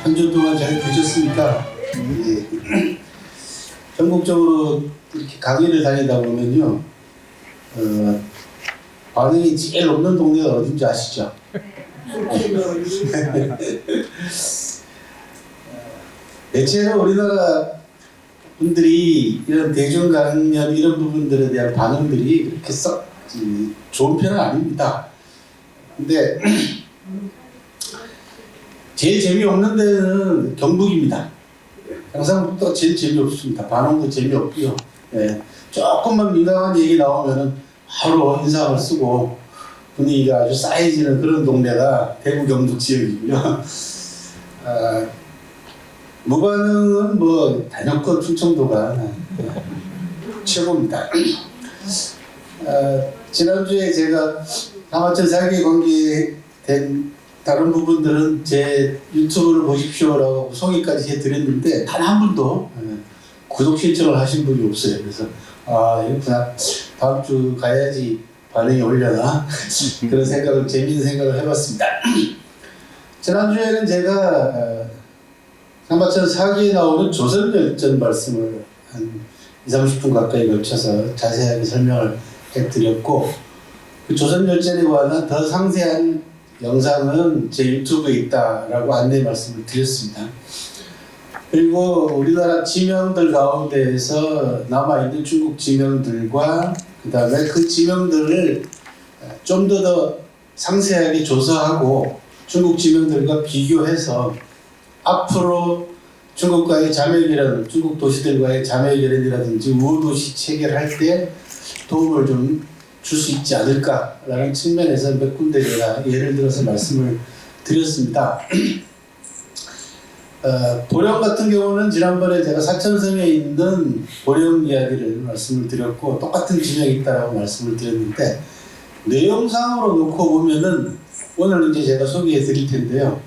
한 주 동안 잘 계셨습니까? 예. 전국적으로 이렇게 강의를 다니다 보면요, 반응이 제일 없는 동네가 어딘지 아시죠? 대체로 우리나라 분들이 이런 대중강연 이런 부분들에 대한 반응들이 그렇게 썩 좋은 편은 아닙니다. 근데 제일 재미없는 데는 경북입니다. 경상북도가 제일 재미없습니다. 반응도 재미없고요. 예, 조금만 민감한 얘기 나오면은 바로 인상을 쓰고 분위기가 아주 싸해지는 그런 동네가 대구 경북 지역이고요. 무반응은 뭐 단연코 충청도가 최고입니다. 지난주에 제가 사마천 사기 관계된 다른 부분들은 제 유튜브를 보십시오라고 소개까지 해드렸는데 단 한 분도 구독 신청을 하신 분이 없어요. 그래서 이거 그냥 다음 주 가야지 반응이 오려나 그런 생각을, 재미있는 생각을 해봤습니다. 지난주에는 제가 사마천 사기에 나오는 조선열전 말씀을 한 20-30분 가까이 걸쳐서 자세하게 설명을 해드렸고, 그 조선열전에 관한 더 상세한 영상은 제 유튜브에 있다라고 안내 말씀을 드렸습니다. 그리고 우리나라 지명들 가운데에서 남아있는 중국 지명들과 그 다음에 그 지명들을 좀 더 상세하게 조사하고 중국 지명들과 비교해서 앞으로 중국과의 자매결연, 중국 도시들과의 자매결연이라든지 우호도시 체결할 때 도움을 좀 줄 수 있지 않을까라는 측면에서 몇 군데 제가 예를 들어서 말씀을 드렸습니다. 보령 같은 경우는 지난번에 제가 사천성에 있는 보령 이야기를 말씀을 드렸고 똑같은 지명이 있다라고 말씀을 드렸는데, 내용상으로 놓고 보면은 오늘 이제 제가 소개해 드릴 텐데요.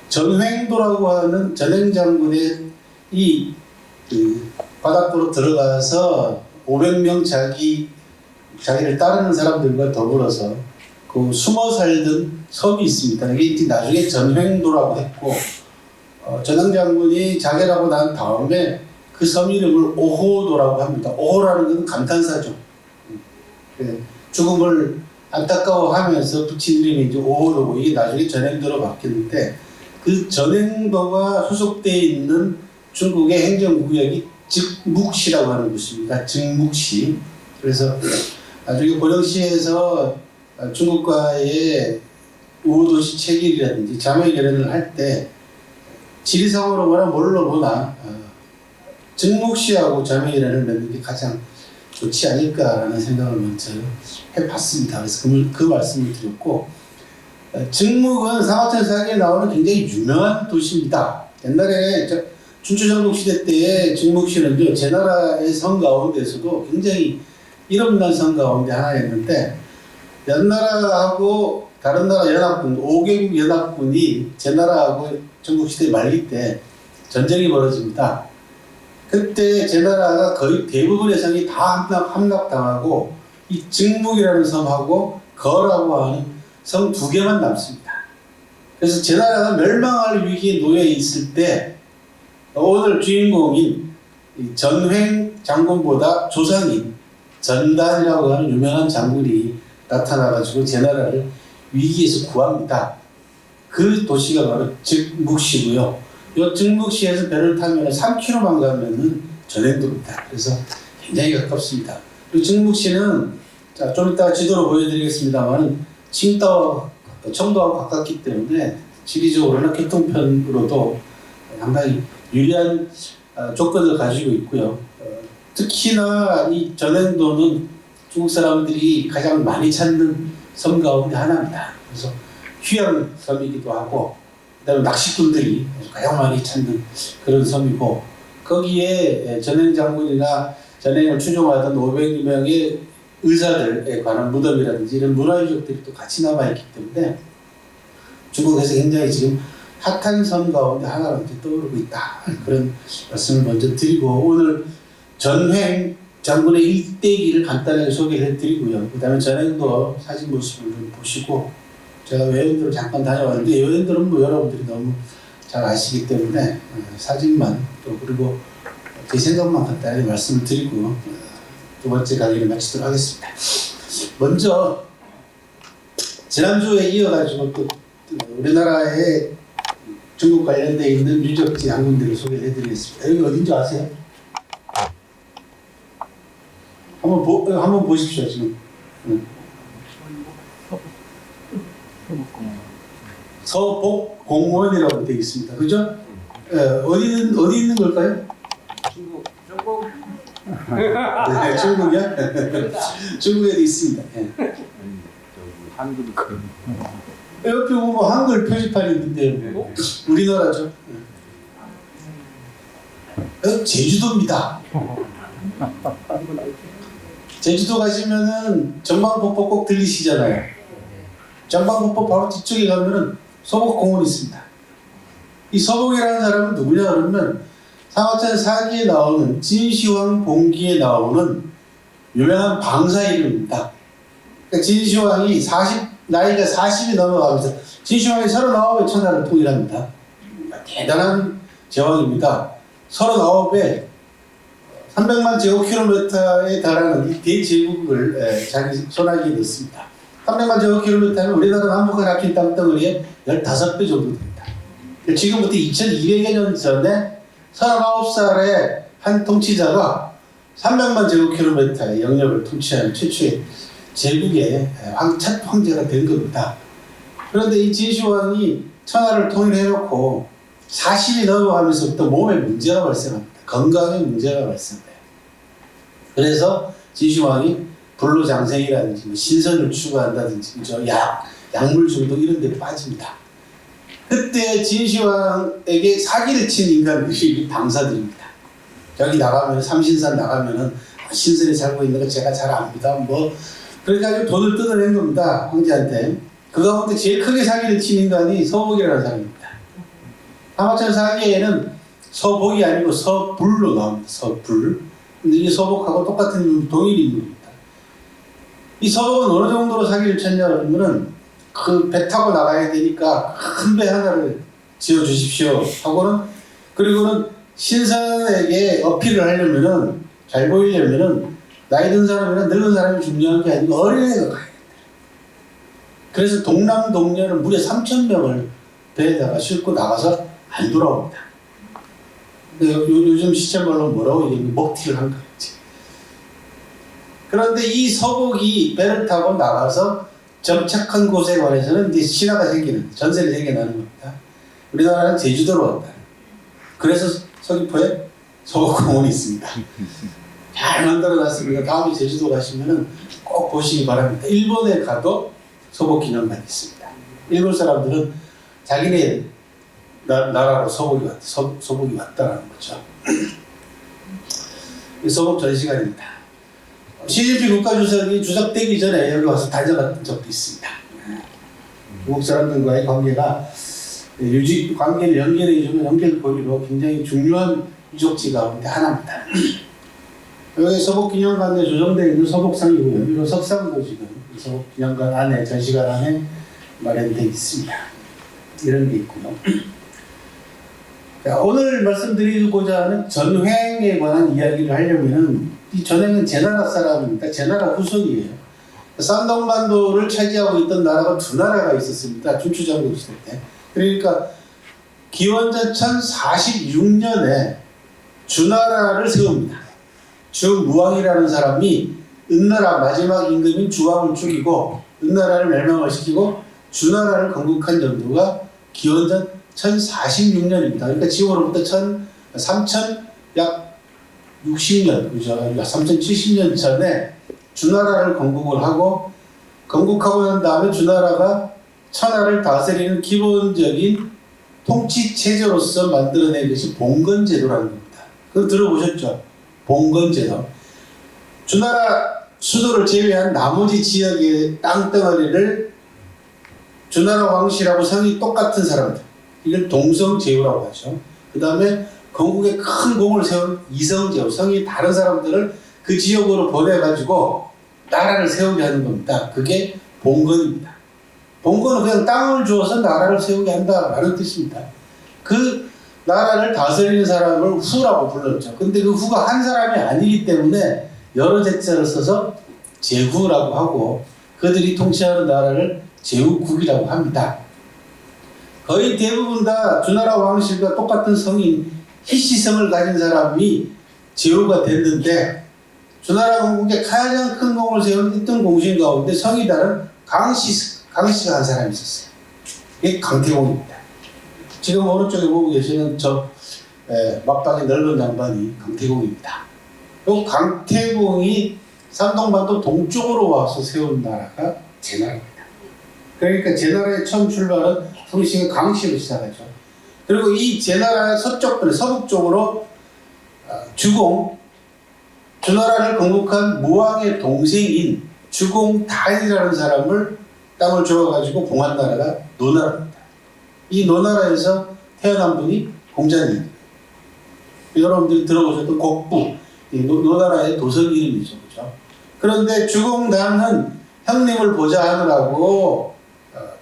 전횡도라고 하는 전횡장군의 그 바닥으로 들어가서 500명 자기를 따르는 사람들과 더불어서 그 숨어 살던 섬이 있습니다. 이게 이제 나중에 전횡도라고 했고, 전횡장군이 자결하고 난 다음에 그 섬 이름을 오호도라고 합니다. 오호라는 건 감탄사죠. 죽음을 안타까워하면서 붙인 이름이 이제 오호도고, 이게 나중에 전횡도로 바뀌었는데, 그 전횡도가 소속되어 있는 중국의 행정구역이 즉묵시라고 하는 곳입니다. 즉묵시. 그래서 나중에 보령시에서 중국과의 우호도시 체결이라든지 자매결연을 할 때 지리상으로 보나 뭘로 보나 즉묵시하고 자매결연을 맺는 게 가장 좋지 않을까라는 생각을 먼저 해봤습니다. 그래서 그 말씀을 드렸고, 즉묵은 사마천 사기에 나오는 굉장히 유명한 도시입니다. 옛날에 춘추전국 시대 때의 즉묵시는요, 제 나라의 성 가운데서도 굉장히 이름난 성 가운데 하나였는데, 연나라하고 다른 나라 연합군, 5개국 연합군이 제 나라하고 전국시대 말기 때 전쟁이 벌어집니다. 그때 제 나라가 거의 대부분의 성이 다 함락당하고 이 즉묵이라는 섬하고 거라고 하는 성 2개만 남습니다. 그래서 제 나라가 멸망할 위기에 놓여 있을 때 오늘 주인공인 전횡 장군보다 조상인 전단이라고 하는 유명한 장군이 나타나가지고 제 나라를 위기에서 구합니다. 그 도시가 바로 즉묵시고요. 이 즉묵시에서 배를 타면 3km만 가면은 전횡도입니다. 그래서 굉장히 가깝습니다. 그리고 즉묵시는 좀 이따 지도로 보여드리겠습니다만 칭다오, 청도하고 가깝기 때문에 지리적으로나 교통편으로도 상당히 유리한 조건을 가지고 있고요. 특히나 이 전횡도는 중국 사람들이 가장 많이 찾는 섬 가운데 하나입니다. 그래서 휴양 섬이기도 하고, 그다음에 낚시꾼들이 가장 많이 찾는 그런 섬이고, 거기에 전횡 장군이나 전횡을 추종하던 500명의 의사들에 관한 무덤이라든지 이런 문화유적들이 또 같이 남아있기 때문에 중국에서 굉장히 지금 핫한 섬 가운데 하나가 떠오르고 있다. 그런 말씀을 먼저 드리고, 오늘 전횡 장군의 일대기를 간단하게 소개해 드리고요. 그 다음에 전횡도 사진 모습을 좀 보시고 제가 외연도를 잠깐 다녀왔는데 외연도는 뭐 여러분들이 너무 잘 아시기 때문에 사진만 또 그리고 제 생각만 간단히 말씀을 드리고 두 번째 강의를 마치도록 하겠습니다. 먼저 지난주에 이어가지고 또 우리나라에 중국 관련되어 있는 유적지 한 군데를 소개를 해드리겠습니다. 여기 어딘지 아세요? 한번 보십시오 지금. 서복공원이라고 되어 있습니다. 그죠? 어디 있는 걸까요? 중국. 네, 중국이요? 중국에도 있습니다. 네. 한글 그. 옆에 보면 한글 표지판이 있는데 우리나라죠. 제주도입니다. 제주도 가시면은 전방폭포 꼭 들리시잖아요. 전방폭포 바로 뒤쪽에 가면은 서복공원이 있습니다. 이 서복이라는 사람은 누구냐 그러면 상하천 사기에 나오는 진시황 봉기에 나오는 유명한 방사 이름입니다. 그러니까 진시황이 나이가 40이 넘어가면서 진시황이 39의 천하를 통일합니다. 대단한 제왕입니다. 39에 300만 제곱킬로미터에 달하는 이 대제국을 자기 손아귀에 넣습니다. 300만 제곱킬로미터는 우리나라 남북한 합친 땅덩어리의 15배 정도 됩니다. 지금부터 2200여 년 전에 39살의 한 통치자가 300만 제곱킬로미터의 영역을 통치하는 최초의 제국의 첫 황제가 된 겁니다. 그런데 이 진시황이 천하를 통일해놓고 40이 넘어가면서부터 몸에 문제가 발생합니다. 건강에 문제가 발생해요. 그래서 진시황이 불로장생이라든지 신선을 추구한다든지 약물 중독 이런 데 빠집니다. 그때 진시황에게 사기를 친 인간들이 방사들입니다. 여기 나가면 삼신산 나가면은 신선이 살고 있는 거 제가 잘 압니다. 뭐 그러니까 돈을 뜯어낸 겁니다. 황제한테. 그 가운데 제일 크게 사기를 친 인간이 서복이라는 사람입니다. 상하천 사기에는 서복이 아니고 서불로 나옵니다. 서불. 근데 이 서복하고 똑같은 동일 인물입니다. 이 서복은 어느 정도로 사기를 쳤냐 그러면은 그 배 타고 나가야 되니까 큰 배 하나를 지어 주십시오 하고는 그리고는 신선에게 어필을 하려면은 잘 보이려면은 나이 든 사람이나 늙은 사람이 중요한 게 아니고 어린애가 가야 된다. 그래서 동남동녀는 무려 3,000명을 배에다가 싣고 나가서 안 돌아옵니다. 근데 요즘 시체말로 뭐라고 얘기하면 먹튀를 한 거겠지. 그런데 이 서복이 배를 타고 나가서 정착한 곳에 관해서는 이제 신화가 생기는, 전설이 생겨나는 겁니다. 우리나라는 제주도로 왔다. 그래서 서귀포에 서복공원이 있습니다. 잘 만들어놨습니다. 다음에 제주도 가시면은 꼭 보시기 바랍니다. 일본에 가도 서복기념관이 있습니다. 일본 사람들은 자기네 나라로 서복이 왔다라는 거죠. 서복 전시관입니다. 시진핑 국가주석이 주석되기 전에 여기 와서 다녀갔던 적도 있습니다. 중국 사람들과의 관계를 연결해주는 연결고리로 굉장히 중요한 유적지 가운데 하나입니다. 여기 서복기념관에 조성되어 있는 서복상이고요. 이런 석상도 지금 서복기념관 안에, 전시관 안에 마련되어 있습니다. 이런 게 있고요. 자, 오늘 말씀드리고자 하는 전횡에 관한 이야기를 하려면은 이 전횡은 제나라 사람입니다. 제나라 후손이에요. 쌍동반도를 차지하고 있던 나라가 두 나라가 있었습니다. 춘추전국 시대 때. 그러니까 기원전 1046년에 주나라를 세웁니다. 주무왕이라는 사람이 은나라 마지막 임금인 주왕을 죽이고 은나라를 멸망을 시키고 주나라를 건국한 연도가 기원전 1046년입니다. 그러니까 지금으로부터 3060년, 그죠? 3070년 전에 주나라를 건국을 하고 건국하고 난 다음에 주나라가 천하를 다스리는 기본적인 통치 체제로서 만들어낸 것이 봉건제도라는 겁니다. 그거 들어보셨죠? 봉건제도. 주나라 수도를 제외한 나머지 지역의 땅덩어리를 주나라 왕실하고 성이 똑같은 사람들, 이걸 동성제후라고 하죠. 그 다음에 건국에 큰 공을 세운 이성제후, 성이 다른 사람들을 그 지역으로 보내가지고 나라를 세우게 하는 겁니다. 그게 봉건입니다. 봉건은 그냥 땅을 주어서 나라를 세우게 한다라는 뜻입니다. 그 나라를 다스리는 사람을 후라고 불렀죠. 근데 그 후가 한 사람이 아니기 때문에 여러 제자를 써서 제후라고 하고 그들이 통치하는 나라를 제후국이라고 합니다. 거의 대부분 다 주나라 왕실과 똑같은 성인 히시성을 가진 사람이 제후가 됐는데 주나라 건국에 가장 큰 공을 세운 있던 공신 가운데 성이 다른 강씨가 한 사람이 있었어요. 이게 강태공입니다. 지금 오른쪽에 보고 계시는 저 막방의 넓은 양반이 강태공입니다. 이 강태공이山东반도 동쪽으로 와서 세운 나라가 제나라입니다. 그러니까 제나라의 처음 출발은 성씨가 강씨로 시작하죠. 그리고 이 제나라의 서쪽, 서북 쪽으로 주나라를 건국한 무왕의 동생인 주공단이라는 사람을 땅을 주어가지고 봉한 나라가 노나라입니다. 이 노나라에서 태어난 분이 공자님. 여러분들이 들어보셨던 곡부, 노나라의 도성 이름이죠. 그렇죠? 그런데 주공단은 형님을 보자 하느라고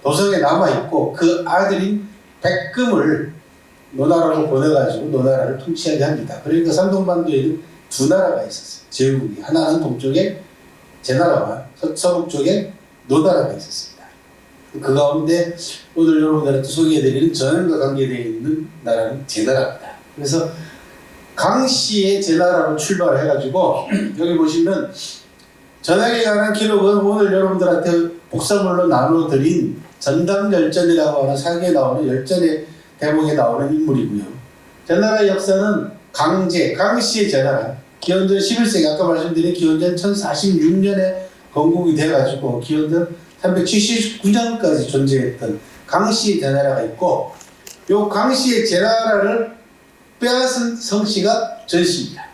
도성에 남아있고 그 아들인 백금을 노나라로 보내가지고 노나라를 통치하게 합니다. 그러니까山东반도에는 두 나라가 있었어요. 제국이. 하나는 동쪽에 제나라와 서북 쪽에 노나라가 있었습니다. 그 가운데 오늘 여러분들한테 소개해드리는 전형과 관계되어 있는 나라는 제나라입니다. 그래서 강씨의 제나라로 출발을 해가지고 여기 보시면 전형에 관한 기록은 오늘 여러분들한테 복사물로 나눠드린 전당열전이라고 하는 사기에 나오는 열전의 대목에 나오는 인물이고요. 제나라의 역사는 강씨의 제나라, 기원전 11세기, 아까 말씀드린 기원전 1046년에 건국이 돼가지고 기원전 379년까지 존재했던 강씨의 제나라가 있고, 요 강씨의 제나라를 빼앗은 성씨가 전씨입니다.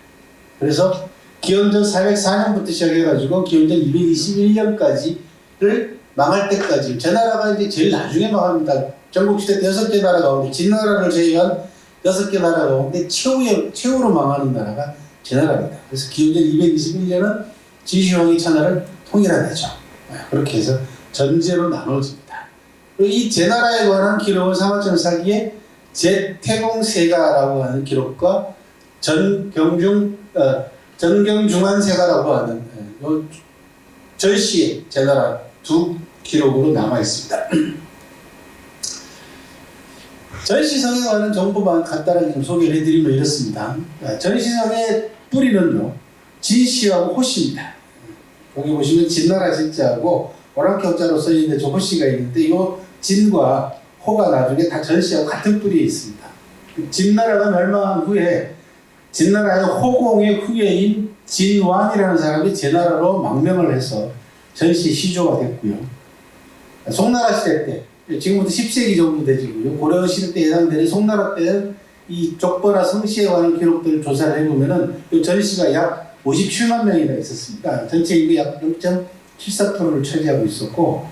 그래서 기원전 404년부터 시작해가지고 기원전 221년까지를 망할 때까지, 제나라가 이제 제일 나중에 망합니다. 전국시대 때 6개 나라 가운데 진나라를 제외한 6개 나라 가운데 최후로 망하는 나라가 제나라입니다. 그래서 기원전 221년은 진시황이 천하를 통일한 해죠. 그렇게 해서 전제로 나눠집니다. 그리고 이 제나라에 관한 기록은 사마천사기에 제태공세가라고 하는 기록과 전경중환세가라고 하는 절씨의 제나라 두 기록으로 남아 있습니다. 전시성에 관한 정보만 간단하게 좀 소개를 해드리면 이렇습니다. 전시성의 뿌리는요, 진씨하고 호씨입니다. 여기 보시면 진나라 진자하고 오랑캐 호자로 써있는데 저 호씨가 있는데 이 진과 호가 나중에 다 전씨하고 같은 뿌리에 있습니다. 진나라가 멸망한 후에 진나라의 호공의 후예인 진완이라는 사람이 제나라로 망명을 해서 전씨 시조가 됐고요. 송나라 시대 때, 지금부터 10세기 정도 되지고요. 고려 시대 때 해당되는 송나라 때는 이 족보나 성씨에 관한 기록들을 조사를 해보면은 이 전씨가 약 57만 명이나 있었습니다. 전체 인구 약 0.74%를 차지하고 있었고,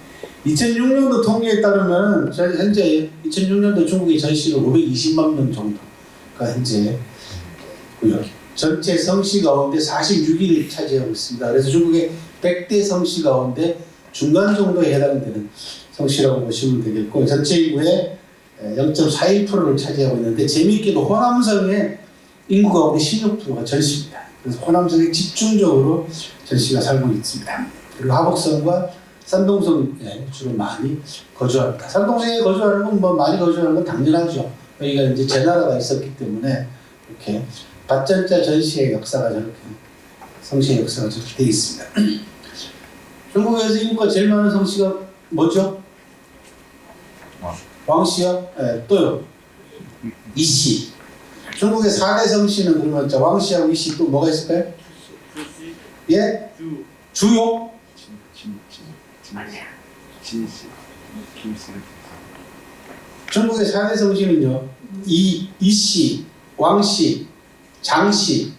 2006년도 통계에 따르면 현재 2006년도 중국의 전씨가 520만 명 정도가 현재 있고요. 전체 성씨 가운데 46위를 차지하고 있습니다. 그래서 중국의 100대 성씨 가운데 중간 정도에 해당되는 성씨라고 보시면 되겠고, 전체 인구의 0.41%를 차지하고 있는데, 재미있게도 호남성의 인구 가운데 16%가 전씨입니다. 그래서 호남성에 집중적으로 전씨가 살고 있습니다. 그리고 하북성과 산동성에 주로 많이 거주합니다. 산동성에 거주하는 건 뭐 많이 거주하는 건 당연하죠. 여기가 이제 제나라가 있었기 때문에 이렇게 밭전자 전씨의 역사가 저렇게, 성씨의 역사가 저렇게 되어 있습니다. 중국에서 인구가 제일 많은 성씨가 뭐죠? 왕씨요? 네, 또요. 이씨. 중국의 4대 성씨는 그러면 왕씨하고 이씨 또 뭐가 있을까요? 예? 주요? 진씨, 김씨. 중국의 4대 성씨는요, 이씨, 왕씨, 장씨.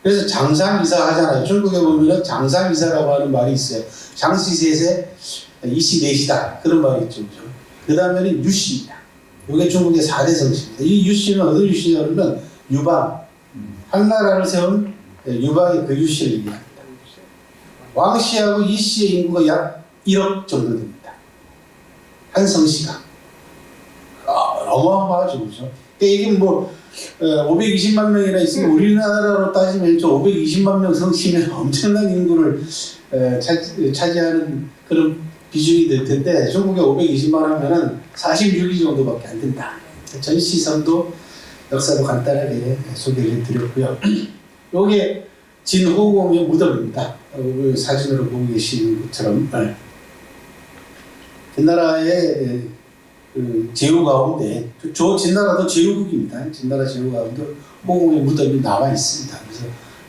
그래서 장상이사 하잖아요. 중국에 보면 장상이사라고 하는 말이 있어요. 장씨 셋에 이씨 넷이다, 그런 말이 있죠. 그 다음에는 유씨입니다. 이게 중국의 4대 성씨입니다. 이 유씨는 어떤 유씨냐 그러면 유방, 한나라를 세운 유방의 그 유씨를 얘기합니다. 왕씨하고 이씨의 인구가 약 1억 정도 됩니다. 한성씨가 어마어마하죠, 그죠? 근데 이게 뭐 520만 명이나 있으면 우리나라로 따지면 520만 명 성씨면 엄청난 인구를 차지하는 그런 비중이 될 텐데 중국에 520만 하면은 46위 정도밖에 안 된다. 전시성도 역사도 간단하게 소개를 해드렸고요. 요게 진호공의 무덤입니다. 사진으로 보고 계시는 것처럼 진나라의 그 제후 가운데 진나라도 제후국입니다. 진나라 제후 가운데 호공의 무덤이 남아 있습니다. 그래서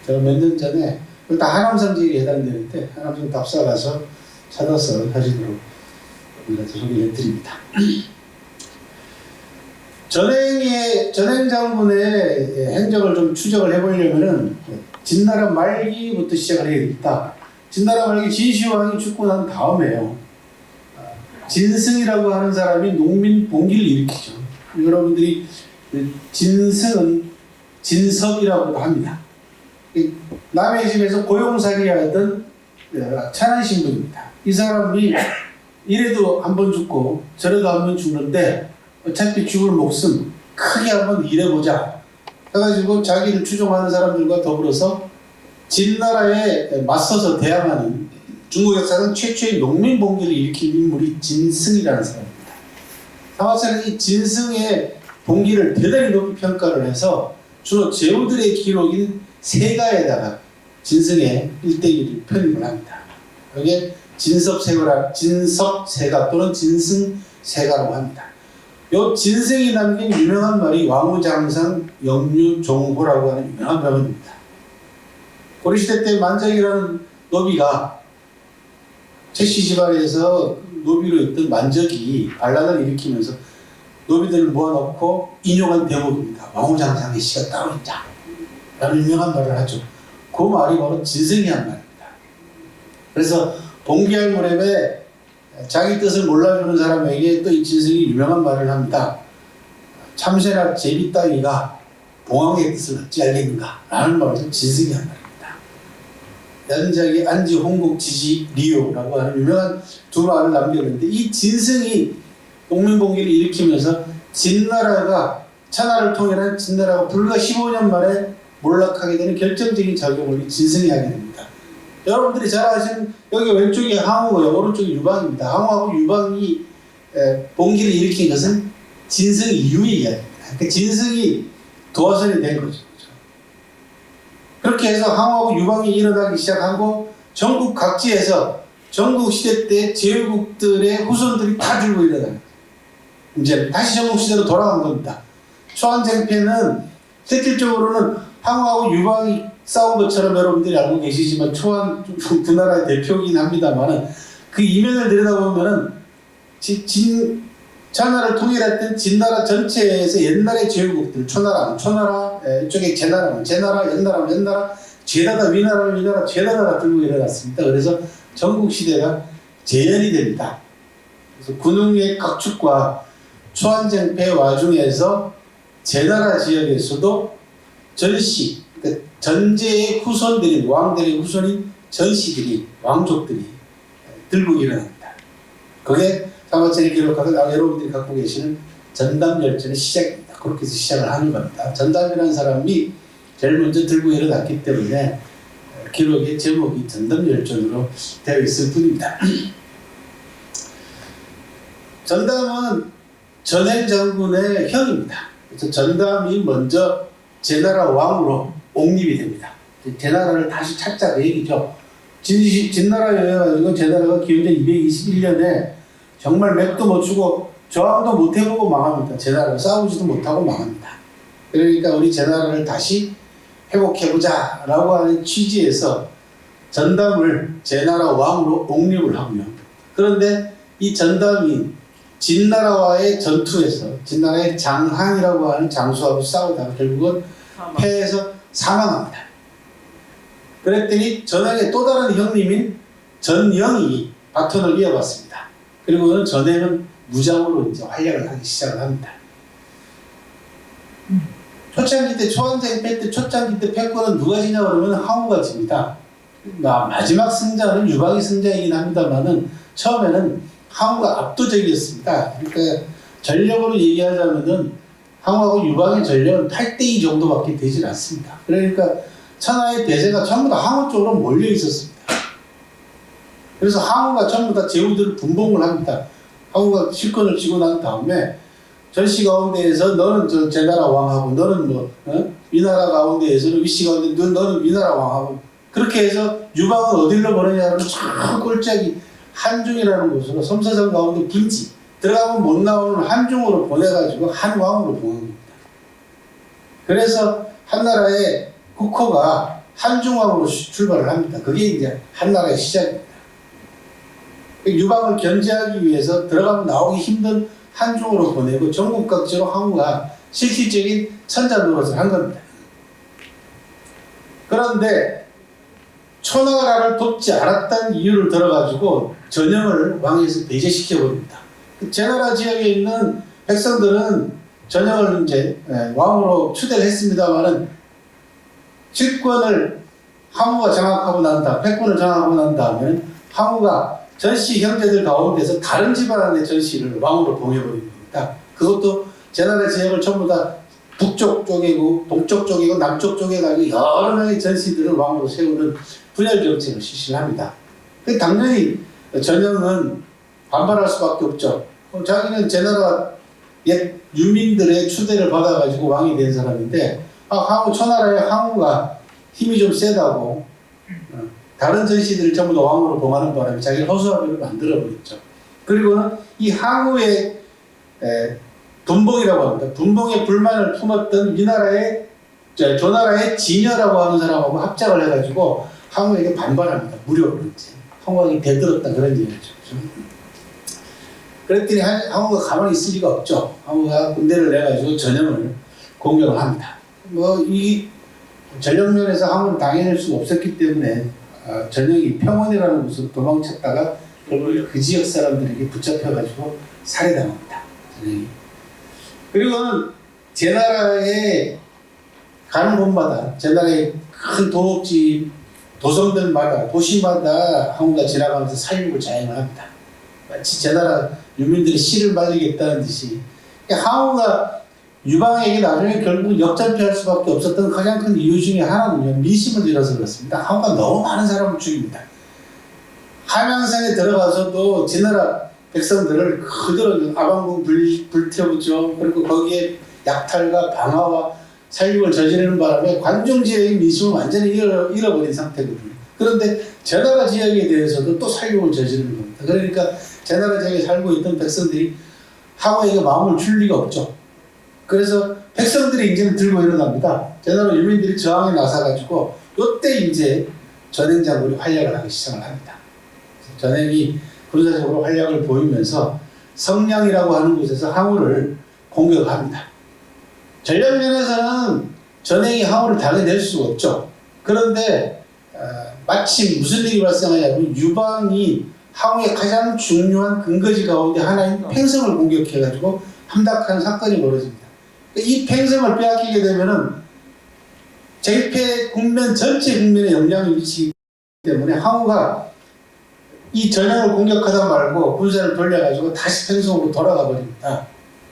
제가 몇 년 전에 다 하남성 지역에 해당되는데 하남성 답사 가서 찾아서 사진으로 소개해 드립니다. 전행 장군의 행적을 좀 추적을 해보려면은 진나라 말기부터 시작을 해야겠다. 진나라 말기 진시황이 죽고 난 다음에요. 진승이라고 하는 사람이 농민 봉기를 일으키죠. 여러분들이 진승은 진섭이라고도 합니다. 남의 집에서 고용살이 하던 천한 신분입니다. 이 사람이 이래도 한 번 죽고 저래도 한 번 죽는데 어차피 죽을 목숨 크게 한번 일해보자 해가지고 자기를 추종하는 사람들과 더불어서 진나라에 맞서서 대항하는 중국 역사상 최초의 농민 봉기를 일으킨 인물이 진승이라는 사람입니다. 사마천은 이 진승의 봉기를 대단히 높이 평가를 해서 주로 제후들의 기록인 세가에다가 진승의 일대기를 편입을 합니다. 여기에 진섭세가 또는 진승세가라고 합니다. 요 진승이 남긴 유명한 말이 왕우장상 영유종호라고 하는 유명한 명언입니다. 고려시대 때 만적이라는 노비가 최씨 집안에서 노비로 있던 만적이 반란을 일으키면서 노비들을 모아놓고 인용한 대목입니다. 왕우장상의 시가 따로 있다 라는 유명한 말을 하죠. 그 말이 바로 진승이 한 말입니다. 그래서 봉기할 무렵에 자기 뜻을 몰라주는 사람에게 또 이 진승이 유명한 말을 합니다. 참새나 제비 따위가 봉황의 뜻을 어찌 알겠는가 라는 말을 진승이 한 말입니다. 연작이 안지 홍국 지지 리오라고 하는 유명한 두 말을 남겼는데 이 진승이 농민봉기를 일으키면서 진나라가 천하를 통일한 진나라가 불과 15년 만에 몰락하게 되는 결정적인 작용을 진승이 하게 됩니다. 여러분들이 잘 아시는 여기 왼쪽이 항우고요, 오른쪽이 유방입니다. 항우하고 유방이 봉기를 일으킨 것은 진승 이후의 이야기입니다. 그러니까 진승이 도화선이 된 거죠. 그렇게 해서 항우하고 유방이 일어나기 시작하고 전국 각지에서 전국시대 때 제후국들의 후손들이 다 들고 일어나요. 이제 다시 전국시대로 돌아간 겁니다. 초안쟁패는 실질적으로는 항우하고 유방이 싸운 것처럼 여러분들이 알고 계시지만 초안 그 나라의 대표이긴 합니다만은 그 이면을 들여다보면은 천하를 통일했던 진나라 전체에서 옛날의 제후국들 초나라 이쪽에 제나라 옛나라 죄다다 위나라 죄다가 들고 일어났습니다. 그래서 전국시대가 재현이 됩니다. 그래서 군웅의 각축과 초안쟁패 와중에서 제나라 지역에서도 전시 그러니까 전제의 후손들인 왕들의 후손인 전시들이 왕족들이 들고 일어납니다. 그게 사마천이 기록하고 여러분들이 갖고 계시는 전담열전의 시작입니다. 그렇게 해서 시작을 하는 겁니다. 전담이라는 사람이 제일 먼저 들고 일어났기 때문에 기록의 제목이 전담열전으로 되어 있을 뿐입니다. 전담은 전행장군의 형입니다. 그래서 전담이 먼저 제나라 왕으로 옹립이 됩니다. 제나라를 다시 찾자 그 얘기죠. 진나라여가지고 제나라가 기원전 221년에 정말 맥도 못 추고 저항도 못 해보고 망합니다. 제나라를 싸우지도 못하고 망합니다. 그러니까 우리 제나라를 다시 회복해보자 라고 하는 취지에서 전담을 제나라 왕으로 옹립을 하고요. 그런데 이 전담이 진나라와의 전투에서 진나라의 장항이라고 하는 장수하고 싸우다가 결국은 패해서 사망합니다. 그랬더니 전행의 또 다른 형님인 전영이 바톤을 이어받습니다. 그리고는 전행은 무장으로 이제 활약을 하기 시작을 합니다. 초창기 때 초안쟁패 때 초창기 때 패권은 누가 지냐 그러면 항우가 집니다. 마지막 승자는 유방이 승자이긴 합니다만은 처음에는 항우가 압도적이었습니다. 그러니까 전력으로 얘기하자면은 항우하고 유방의 전력은 8대2 정도밖에 되질 않습니다. 그러니까 천하의 대세가 전부 다 항우 쪽으로 몰려 있었습니다. 그래서 항우가 전부 다 제후들을 분봉을 합니다. 항우가 실권을 쥐고 난 다음에 전씨 가운데에서 너는 저 제나라 왕하고 너는 뭐 위나라 가운데에서는 위씨 가운데 너는 위나라 왕하고 그렇게 해서 유방은 어디로 보내냐면 저 꼴짝이 한중이라는 곳으로 섬사정 가운데 김치 들어가면 못 나오는 한중으로 보내가지고 한왕으로 보냅니다. 그래서 한나라의 국호가 한중왕으로 출발을 합니다. 그게 이제 한나라의 시작입니다. 유방을 견제하기 위해서 들어가면 나오기 힘든 한중으로 보내고 전국 각지로 항우가 실질적인 천자 노릇을 한 겁니다. 그런데 초나라를 돕지 않았다는 이유를 들어가지고 전형을 왕에서 배제시켜 버립니다. 제나라 지역에 있는 백성들은 전형을 이제 왕으로 추대를 했습니다만은 실권을 항우가 장악하고 난 다음, 패권을 장악하고 난 다음에 항우가 전씨 형제들 가운데서 다른 집안의 전씨를 왕으로 봉해버린 겁니다. 그것도 제나라 지역을 전부 다 북쪽 쪽이고 동쪽 쪽이고 남쪽 쪽에 가지고 여러 명의 전씨들을 왕으로 세우는 분열 정책을 실시를 합니다. 당연히 전형은 반발할 수밖에 없죠. 자기는 제나라 옛 유민들의 추대를 받아가지고 왕이 된 사람인데 항우 초나라의 항우가 힘이 좀 세다고 다른 전씨들을 전부 다 왕으로 봉하는 바람에 자기를 허수아비로 만들어버렸죠. 그리고는 이 항우의 분봉이라고 합니다. 분봉에 불만을 품었던 위나라의 조나라의 진여라고 하는 사람하고 합작을 해가지고 항우에게 반발합니다. 무료로 이제 항우에게 대들었다 그런 얘기죠. 그랬더니 항우가 가만히 있을 리가 없죠. 항우가 군대를 내가지고 전형을 공격을 합니다. 뭐 이 전력면에서 항우를 당해낼 수가 없었기 때문에 전형이 평원이라는 곳으로 도망쳤다가 결국 그 지역 사람들에게 붙잡혀가지고 살해당합니다. 전형이. 그리고는 제나라에 가는 곳마다 제나라의 큰 도읍지 도성들마다 도시마다 항우가 지나가면서 살육을 자행을 합니다. 마치 제나라 유민들이 씨를 말리겠다는 듯이 항우가 유방에게 나중에 결국 역전패할 수밖에 없었던 가장 큰 이유 중에 하나는요, 민심을 잃어서 그렇습니다. 항우가 너무 많은 사람을 죽입니다. 함양성에 들어가서도 제나라 백성들을 그대로 아방궁 불태우죠. 그리고 거기에 약탈과 방화와 살육을 저지르는 바람에 관중 지역의 민심을 완전히 잃어버린 상태거든요. 그런데 제나라 지역에 대해서도 또 살육을 저지르는 겁니다. 그러니까 제나라 지역에 살고 있던 백성들이 항우에게 마음을 줄 리가 없죠. 그래서 백성들이 이제는 들고 일어납니다. 제나라 유민들이 저항에 나서가지고 이때 이제 전행장군이 활약을 하기 시작을 합니다. 전행이 군사적으로 활약을 보이면서 성량이라고 하는 곳에서 항우를 공격합니다. 전략 면에서는 전행이 항우를 당해낼 수가 없죠. 그런데 마침 무슨 일이 발생하냐면 유방이 항우의 가장 중요한 근거지 가운데 하나인 팽성을 공격해가지고 함락하는 사건이 벌어집니다. 이 팽성을 빼앗기게 되면은 제일패 국면 전체 국면에 영향을 미치기 때문에 항우가 이 전형을 공격하다 말고 군사를 돌려가지고 다시 팽성으로 돌아가 버립니다.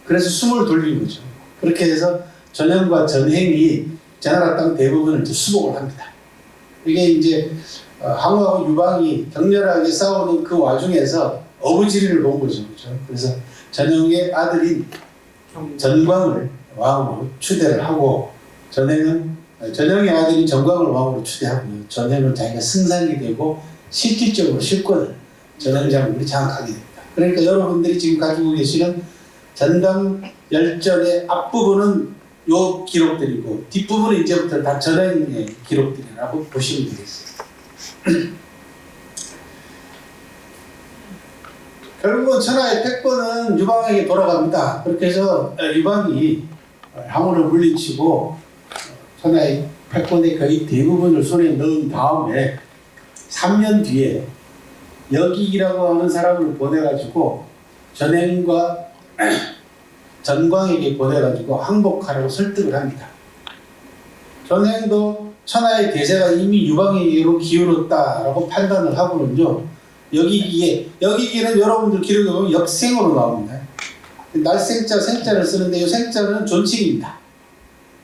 그래서 숨을 돌린 거죠. 그렇게 해서 전형과 전행이 제나라 땅 대부분을 이제 수복을 합니다. 이게 이제 항우하고 유방이 격렬하게 싸우는 그 와중에서 어부지리를 본 거죠. 그래서 전형의 아들인 전광을 왕으로 추대를 하고 전형의 아들인 전광을 왕으로 추대하고요. 전형은 자기가 승상이 되고 실질적으로 실권을 전형장군이 장악하게 됩니다. 그러니까 여러분들이 지금 가지고 계시는 전당 열전의 앞부분은 요 기록들이고 뒷부분은 이제부터 다 전형의 기록들이라고 보시면 되겠습니다. 결국은 천하의 패권은 유방에게 돌아갑니다. 그렇게 해서 유방이 항우를 물리치고 천하의 패권의 거의 대부분을 손에 넣은 다음에 3년 뒤에 여기라고 하는 사람을 보내가지고 전행과 전광에게 보내가지고 항복하라고 설득을 합니다. 전행도 천하의 대세가 이미 유방에게로 기울었다라고 판단을 하고는요, 여기기는 여러분들 기록에 보면 역생으로 나옵니다. 날생자, 생자를 쓰는데 이 생자는 존칭입니다.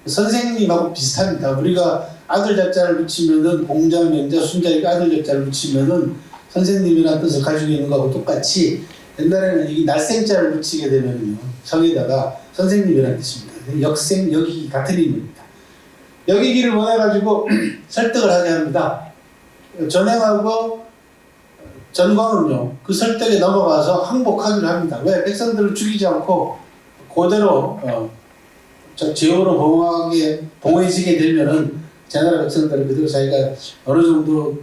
선생님하고 비슷합니다. 우리가 아들 자자를 붙이면은 공자, 명자, 순자에게 아들 자자를 붙이면은 선생님이라는 뜻을 가지고 있는 거하고 똑같이 옛날에는 이 날생자를 붙이게 되면요 성에다가 선생님이라는 뜻입니다. 역생, 여기기 같은 의미입니다. 여기기를 원해가지고 설득을 하게 합니다. 전행하고 전광은요 그 설득에 넘어가서 항복하기를 합니다. 왜? 백성들을 죽이지 않고 그대로 제후로 봉해지게 되면은 제나라 백성들은 그대로 자기가 어느 정도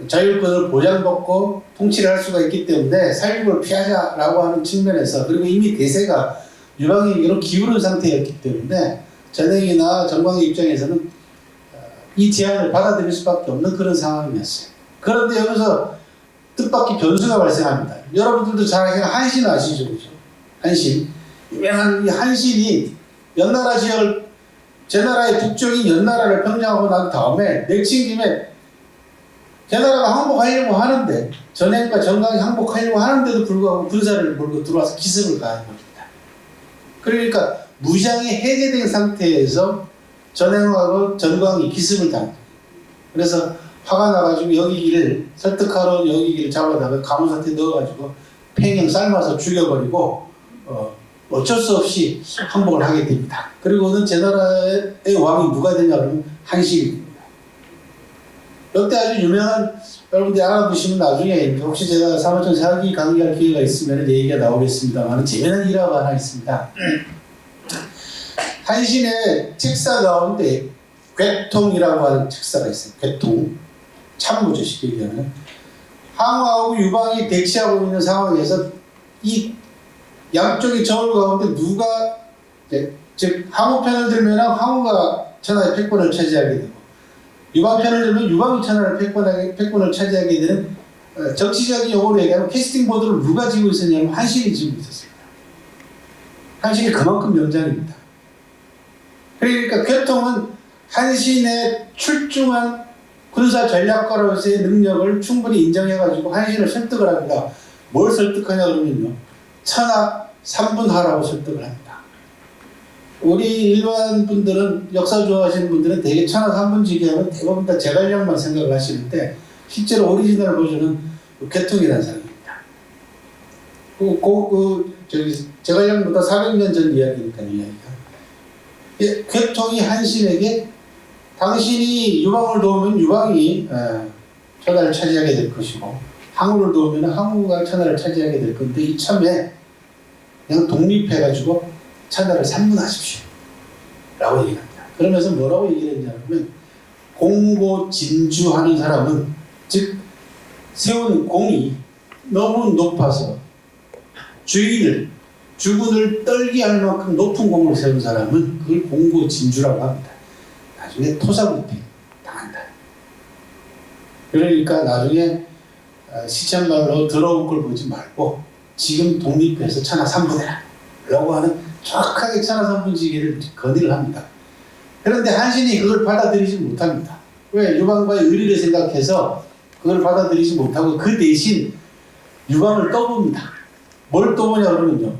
자율권을 보장받고 통치를 할 수가 있기 때문에 살육을 피하자라고 하는 측면에서, 그리고 이미 대세가 유방에게로 기울은 상태였기 때문에 전행이나 전광의 입장에서는 이 제안을 받아들일 수밖에 없는 그런 상황이었어요. 그런데 여기서 뜻밖의 변수가 발생합니다. 여러분들도 잘 아시는 한신 아시죠? 그죠? 한신. 유명한 이 한신이 연나라 지역을, 제나라의 북쪽인 연나라를 평정하고 난 다음에 내친 김에 제나라가 항복하려고 하는데, 전행과 전광이 항복하려고 하는데도 불구하고 군사를 몰고 들어와서 기습을 가해버립니다. 그러니까 무장이 해제된 상태에서 전행하고 전광이 기습을 당합니다. 그래서 화가 나가지고 여기기를 설득하러 여기기를 잡아다가 가문사태에 넣어가지고 팽형 삶아서 죽여버리고 어쩔 수 없이 항복을 하게 됩니다. 그리고는 제나라의 왕이 누가 되냐 그러면 한실입니다. 이때 아주 유명한, 여러분들이 알아보시면 나중에 혹시 제가 사무총 사기 강의할 기회가 있으면 얘기가 나오겠습니다만 재미난 일화가 하나 있습니다. 한신의 책사 가운데 괴통이라고 하는 책사가 있어요. 괴통. 참모죠, 쉽게 얘기하면. 항우하고 유방이 대치하고 있는 상황에서 이 양쪽의 저울 가운데 누가, 즉 항우 편을 들면 항우가 천하의 패권을 차지하게 되고, 유방 편을 들면 유방이 천하의 패권을 차지하게 되는, 정치적인 용어로 얘기하면 캐스팅 보드를 누가 지고 있었냐면 한신이 지고 있었습니다. 한신이 그만큼 명장입니다. 그러니까 괴통은 한신의 출중한 군사 전략가로서의 능력을 충분히 인정해가지고 한신을 설득을 합니다. 뭘 설득하냐 그러면요, 천하 3분하라고 설득을 합니다. 우리 일반 분들은, 역사 좋아하시는 분들은 대개 천하 3분지기 하면 대부분 다 제갈량만 생각을 하시는데, 실제로 오리지널 버전은 괴통이라는 사람입니다. 제갈량보다 400년 전 이야기니까, 이야기가. 괴통이 한신에게 당신이 유방을 도우면 유방이 천하를 차지하게 될 것이고, 항우를 도우면 항우가 천하를 차지하게 될 건데, 이참에 그냥 독립해가지고 천하를 삼분하십시오 라고 얘기합니다. 그러면서 뭐라고 얘기를 했냐면, 공고진주하는 사람은, 즉 세우는 공이 너무 높아서 주군을 떨게 할 만큼 높은 공을 세운 사람은 그걸 공고진주라고 합니다. 나중에 토사구팽 당한다. 그러니까 나중에 시쳇말로 더러운 걸 보지 말고 지금 독립해서 천하 삼분해라 라고 하는 정확하게 천하 삼분지기를 건의를 합니다. 그런데 한신이 그걸 받아들이지 못합니다. 왜? 유방과의 의리를 생각해서 그걸 받아들이지 못하고 그 대신 유방을 떠봅니다. 뭘 떠보냐 그러면요,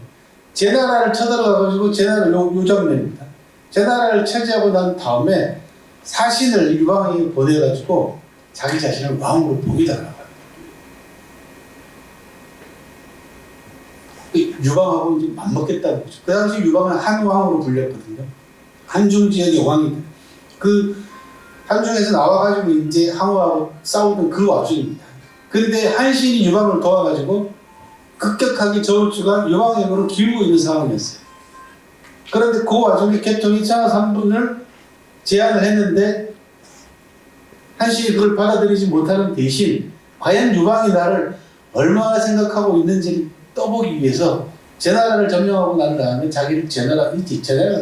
제나라를 쳐들어가가지고, 제나라 요 장면입니다. 제나라를 차지하고 난 다음에 사신을 유방에게 보내가지고 자기 자신을 왕으로 보이달라고 합니다. 유방하고 이제 맞먹겠다는 거죠. 그 당시 유방은 한왕으로 불렸거든요. 한중 지역의 왕이, 그 한중에서 나와가지고 이제 항우하고 싸우던 그 와중입니다. 그런데 한신이 유방을 도와가지고 급격하게 저울주가 유방에게로 기울고 있는 상황이었어요. 그런데 그 와중에 괴통이 천하 3분을 제안을 했는데 한신이 그걸 받아들이지 못하는 대신 과연 유방이 나를 얼마나 생각하고 있는지를 떠보기 위해서 제나라를 점령하고 난 다음에 자기를 제나라가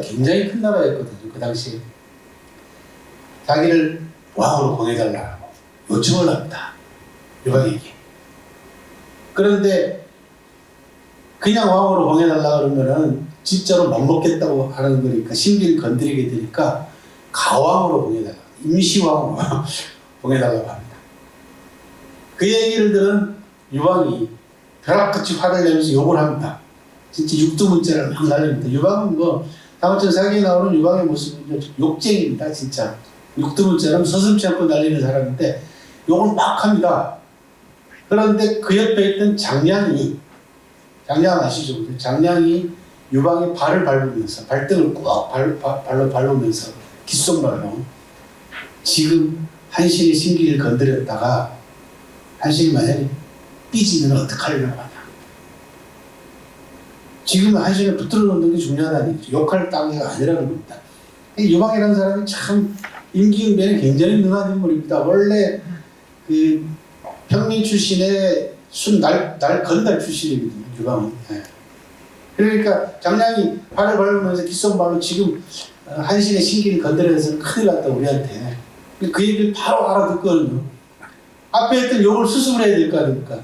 굉장히 큰 나라였거든요. 그 당시에. 자기를 왕으로 보내달라고 요청을 합니다. 유방에게. 그런데 그냥 왕으로 보내달라 그러면은 진짜로 맘먹겠다고 하는 거니까, 신비를 건드리게 되니까 가왕으로 보내달라, 임시왕으로 보내달라고 합니다. 그 얘기를 들은 유방이 벼락같이 화를 내면서 욕을 합니다. 진짜 육두문자를 막 날립니다. 유방은 뭐 다음번 사기에 나오는 유방의 모습은 욕쟁입니다. 진짜 육두문자는 서슴지 않고 날리는 사람인데 욕을 막 합니다. 그런데 그 옆에 있던 장량 아시죠? 장량이 유방의 발을 밟으면서 발등을 꾹 발로 밟으면서 귓속말로 지금 한신의 신기를 건드렸다가 한신이 만약에 삐지면 어떡하려고 하냐. 지금 한신을 붙들어 놓는 게 중요하다는 얘기죠. 욕할 단계가 아니라는 겁니다. 유방이라는 사람이 참 임기응변에 굉장히 능한 인물입니다. 원래 그 평민 출신의 날 건달 출신이거든요. 유방은. 네. 그러니까 장량이 발을 밟으면서 귓속말로 지금 한신의 신기를 건드려서는 큰일 났다 우리한테. 그 얘기를 바로 알아듣거든요. 앞에 있던 욕을 수습을 해야 될 거 아닙니까?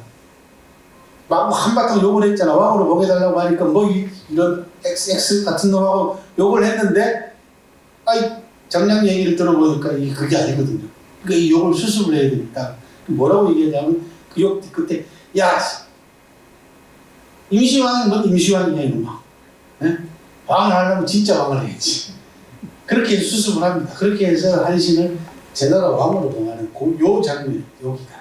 막 한바탕 욕을 했잖아. 왕으로 먹여달라고 하니까 뭐 이런 X 같은 놈하고 욕을 했는데 장량 얘기를 들어보니까 그게 아니거든요. 그러니까 이 욕을 수습을 해야 됩니다. 뭐라고 얘기하냐면 그 욕 그때 야 임시왕이 뭔 임시왕이냐 이놈아. 네? 왕을 하려면 진짜 왕을 해야지. 그렇게 수습을 합니다. 그렇게 해서 한신을 제나라 왕으로 봉하는 요 장면 여기다.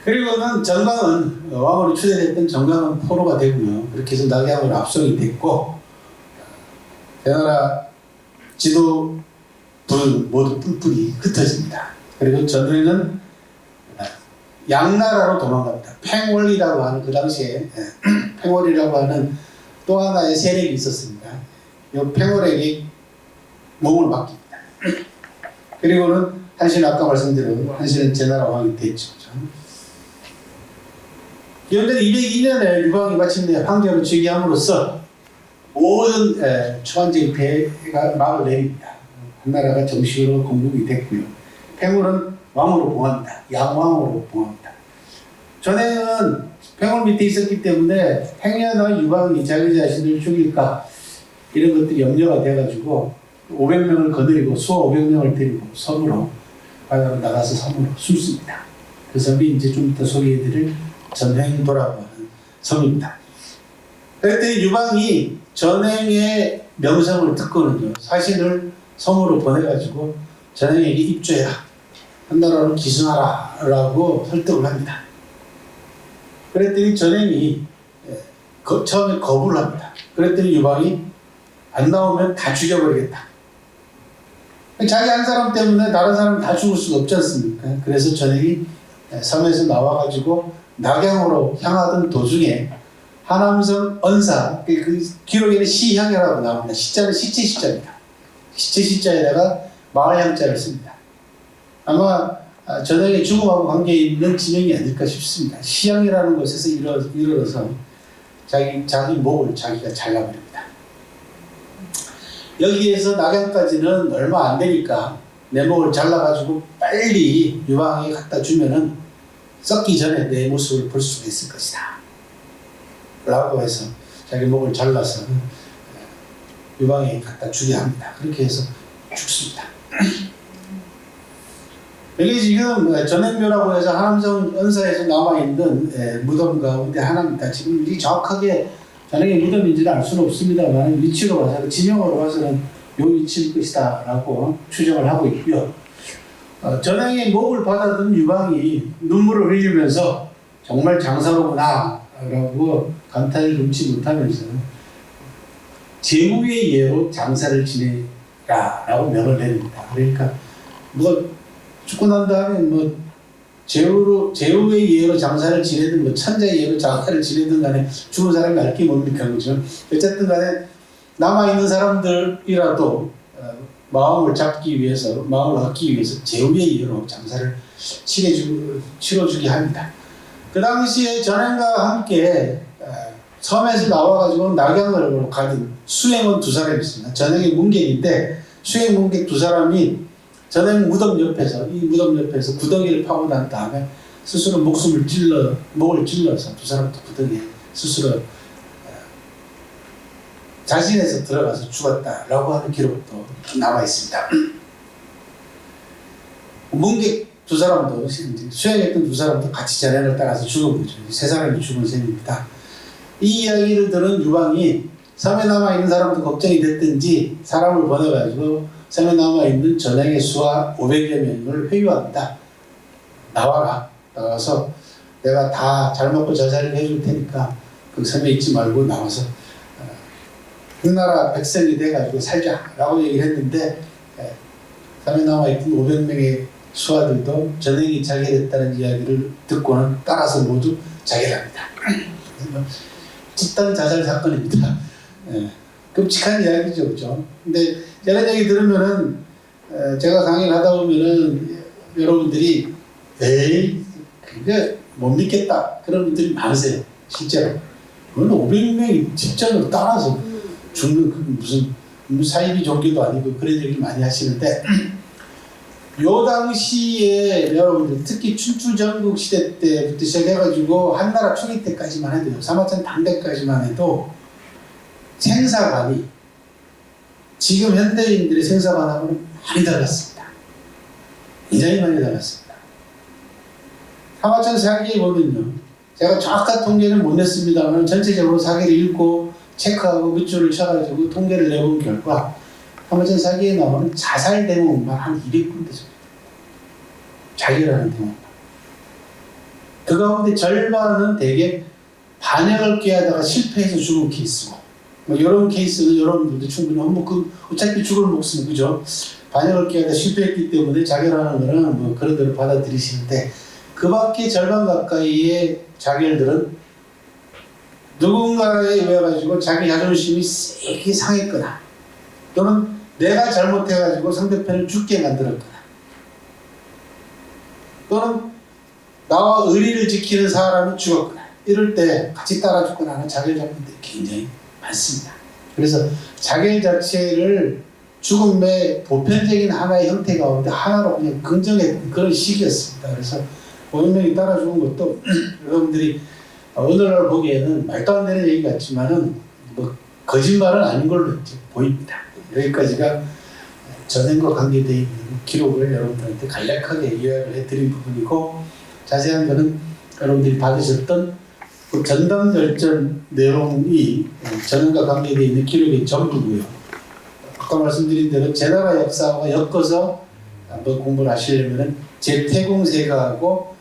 그리고는 정강은 왕으로 추대됐던 정강은 포로가 되고요. 그렇게 해서 낙양으로 압송이 됐고 제나라 지도 불 모두 뿔뿔이 흩어집니다. 그리고 전투에는 양나라로 도망갑니다. 팽월이라고 하는 그 당시에 팽월이라고 하는 또 하나의 세력이 있었습니다. 이 팽월에게 몸을 맡깁니다. 그리고는 한신 아까 말씀드린 한신은 제나라 왕이 됐죠. 연대 202년에 유방이 마침내 황제로 즉위함으로써 모든 초안제의 폐가 막을 내립니다. 한나라가 정식으로 건국이 됐고요. 팽월은 왕으로 봉합니다. 양왕으로 봉합니다. 전에는 팽월 밑에 있었기 때문에 행여나 유방이 자기 자신을 죽일까 이런 것들이 염려가 돼가지고 500명을 거느리고 수호 500명을 데리고 섬으로 바다로 나가서 섬으로 숨습니다. 그 섬이 이제 좀 이따 소개해드릴 전횡도라고 하는 섬입니다. 그때 유방이 전횡의 명성을 듣고는요, 사신을 섬으로 보내가지고 전횡에게 입조해라, 한나라로 기승하라 라고 설득을 합니다. 그랬더니 전횡이 처음에 거부를 합니다. 그랬더니 유방이 안 나오면 다 죽여버리겠다. 자기 한 사람 때문에 다른 사람 다 죽을 수가 없지 않습니까? 그래서 전횡이 섬에서 나와가지고 낙양으로 향하던 도중에 하남성 언사, 그 기록에는 시향이라고 나옵니다. 시자는 시체 시자입니다. 시체 시자에다가 마을향자를 씁니다. 아마 전형의 죽음하고 관계 있는 지명이 아닐까 싶습니다. 시향이라는 곳에서 이르러서 자기 목을 자기가 잘라버립니다. 여기에서 낙양까지는 얼마 안 되니까 내 목을 잘라가지고 빨리 유방에게 갖다 주면은 썩기 전에 내 모습을 볼 수가 있을 것이다 라고 해서 자기 목을 잘라서 유방에게 갖다 주게 합니다. 그렇게 해서 죽습니다. 여기 지금 전행묘라고 해서 하남성 언사에서 남아있는 무덤 가운데 하나입니다. 지금 이 정확하게 전행의 무덤인지는 알 수는 없습니다만 위치로 봐서 지명으로 봐서는 요 위치일 것이다 라고 추정을 하고 있고요. 전행의 목을 받아든 유방이 눈물을 흘리면서 정말 장사로구나 라고 감탄을 금치 못하면서 제후의 예로 장사를 지내라 라고 명을 내립니다. 그러니까 뭐 죽고 난 다음에 뭐 제후의 예로 장사를 지내든 뭐 천자의 예로 장사를 지내든 간에 죽은 사람이 알 게 뭡니까, 그죠? 어쨌든 간에 남아있는 사람들이라도 마음을 얻기 위해서 제후의 예로 장사를 치러주게 합니다. 그 당시에 전행과 함께 섬에서 나와가지고 낙양을 가던 수행원 두 사람이 있습니다. 전행의 문객인데 수행 문객 두 사람이 전행 무덤 옆에서 구덩이를 파고 난 다음에 스스로 목을 찔러서 두 사람도 구덩이에 스스로 자신에서 들어가서 죽었다라고 하는 기록도 남아 있습니다. 문객 두 사람도 수행했던 두 사람도 같이 재난을 따라서 죽은 거죠. 세 사람이 죽은 셈입니다. 이 이야기를 들은 유방이 섬에 남아있는 사람도 걱정이 됐든지 사람을 보내가지고 섬에 남아있는 전행의 수하 500여 명을 회유한다. 나와라. 나와서 내가 다 잘 먹고 잘 살게 해줄 테니까 그 섬에 있지 말고 나와서 흑나라 백성이 돼가지고 살자라고 얘기를 했는데 섬에 남아있던 500명의 수하들도 전행이 자결했다는 이야기를 듣고는 따라서 모두 자결합니다. 집단 자살 사건입니다. 끔찍한 이야기죠, 그죠? 근데 이런 얘기 들으면은 제가 강의를 하다 보면은 여러분들이 에이 그게 못 믿겠다 그런 분들이 많으세요, 실제로. 그건 500명이 집단으로 따라서 죽는 그 무슨 사이비 종교도 아니고 그런 얘기를 많이 하시는데 요 당시에 여러분들 특히 춘추전국 시대 때부터 시작해가지고 한나라 초기 때까지만 해도요, 사마천 당대까지만 해도 생사관이 지금 현대인들의 생사관하고는 많이 달랐습니다. 굉장히 많이 달랐습니다. 사마천 사기에 보면요, 제가 정확한 통계는 못 냈습니다만 전체적으로 사기를 읽고 체크하고 밑줄을 쳐가지고 통계를 내본 결과 사마천 사기에 나오는 자살 대목만 한 200군데 정도. 자결하는 대목만. 그 가운데 절반은 대개 반역을 꾀하다가 실패해서 죽은 케이스고, 뭐 이런 케이스는 여러분들도 충분히 어차피 죽을 목숨, 그죠? 반역을 꾀하다 실패했기 때문에 자결하는 거는 뭐 그런 대로 받아들이시는데, 그 밖에 절반 가까이의 자결들은 누군가에 의해 가지고 자기 자존심이 세게 상했거나 또는 내가 잘못해가지고 상대편을 죽게 만들었거나 또는 나와 의리를 지키는 사람이 죽었거나 이럴 때 같이 따라 죽거나 하는 자결 작품들이 굉장히 많습니다. 그래서 자결 자체를 죽음의 보편적인 하나의 형태 가운데 하나로 그냥 긍정했던 그런 시기였습니다. 그래서 500명이 따라 죽은 것도 여러분들이 오늘날 보기에는 말도 안 되는 얘기 같지만은 뭐 거짓말은 아닌 걸로 이제 보입니다. 여기까지가 전행과 관계되어 있는 기록을 여러분들한테 간략하게 요약을 해드린 부분이고, 자세한 것은 여러분들이 받으셨던 그 전담열전 내용이 전행과 관계되어 있는 기록의 전부고요. 아까 말씀드린 대로 제나라 역사와 엮어서 한번 공부를 하시려면 제태공세가하고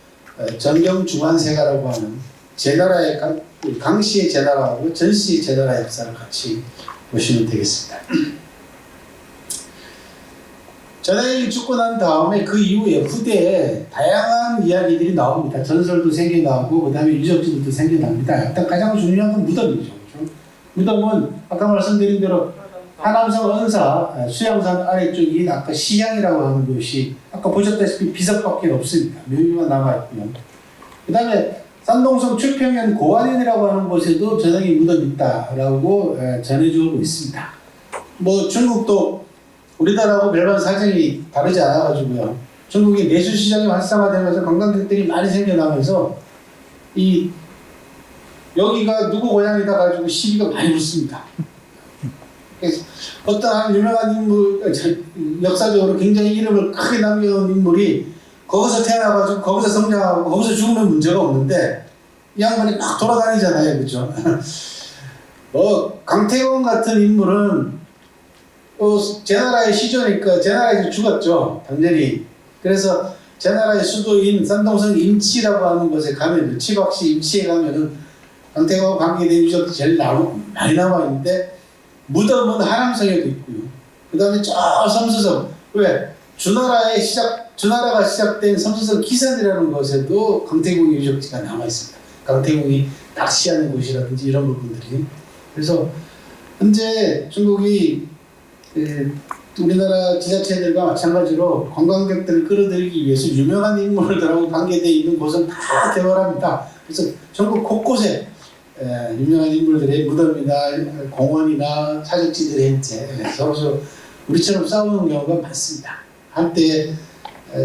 전경중환세가라고 하는 제나라의 강씨의 제나라하고 전씨의 제나라 역사를 같이 보시면 되겠습니다. 전행이 죽고 난 다음에 그 이후에 후대에 다양한 이야기들이 나옵니다. 전설도 생겨나고 그 다음에 유적지들도 생겨납니다. 일단 가장 중요한 건 무덤이죠. 그렇죠? 무덤은 아까 말씀드린 대로 하남성 언사 수양산 아래쪽이 아까 시향이라고 하는 곳이 아까 보셨다시피 비석밖에 없습니다. 묘비만 남아있고요. 그 다음에 산동성 최평현 고안현이라고 하는 곳에도 전형이 묻어 있다라고 전해주고 있습니다. 뭐 중국도 우리나라하고 별반 사정이 다르지 않아가지고요. 중국이 내수시장이 활성화되면서 관광객들이 많이 생겨나면서 이 여기가 누구 고향이다 가지고 시비가 많이 붙습니다. 그래서 어떠한 유명한 인물, 역사적으로 굉장히 이름을 크게 남겨놓은 인물이 거기서 태어나가지고 거기서 성장하고 거기서 죽으면 문제가 없는데 이 양반이 막 돌아다니잖아요, 그죠? 뭐 강태공 같은 인물은 제나라의 시조니까 제나라에서 죽었죠, 당연히. 그래서 제나라의 수도인 산동성 임치라고 하는 곳에 가면, 치박시 임치에 가면은 강태공과 관계된 유적이 제일 많이 남아 있는데, 무덤은 하남성에도 있고요. 그 다음에 저 섬수성, 왜? 주나라가 시작된 섬수성 기산이라는 곳에도 강태공의 유적지가 남아 있습니다. 강태공이 낚시하는 곳이라든지 이런 부분들이. 그래서 현재 중국이 우리나라 지자체들과 마찬가지로 관광객들을 끌어들이기 위해서 유명한 인물들하고 관계되어 있는 곳은 다 개발합니다. 그래서 전국 곳곳에 유명한 인물들의 무덤이나 공원이나 사적지들이 현재 서로 우리처럼 싸우는 경우가 많습니다. 한때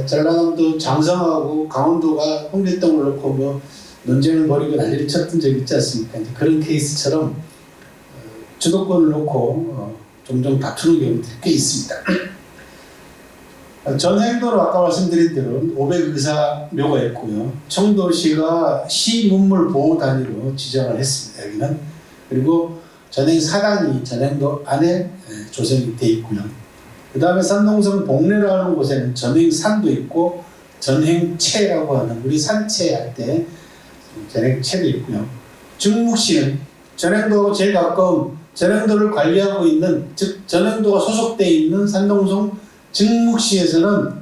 전라남도 장성하고 강원도가 홍길동을 놓고 뭐 논쟁을 벌이고 난리를 쳤던 적이 있지 않습니까? 이제 그런 케이스처럼 주도권을 놓고 종종 다투는 경우들이 꽤 있습니다. 전행도로 아까 말씀드린 대로 500의사묘가 있고요. 청도시가 시문물 보호 단위로 지정을 했습니다. 여기는. 그리고 전행 사당이 전행도 안에 조성이 돼 있고요. 그 다음에 산동성 복례라는 곳에는 전행산도 있고 전행체라고 하는 우리 산체 할 때 전행체도 있고요. 증묵시는 전행도하고 제일 가까운 전행도를 관리하고 있는, 즉 전행도가 소속되어 있는 산동성 증묵시에서는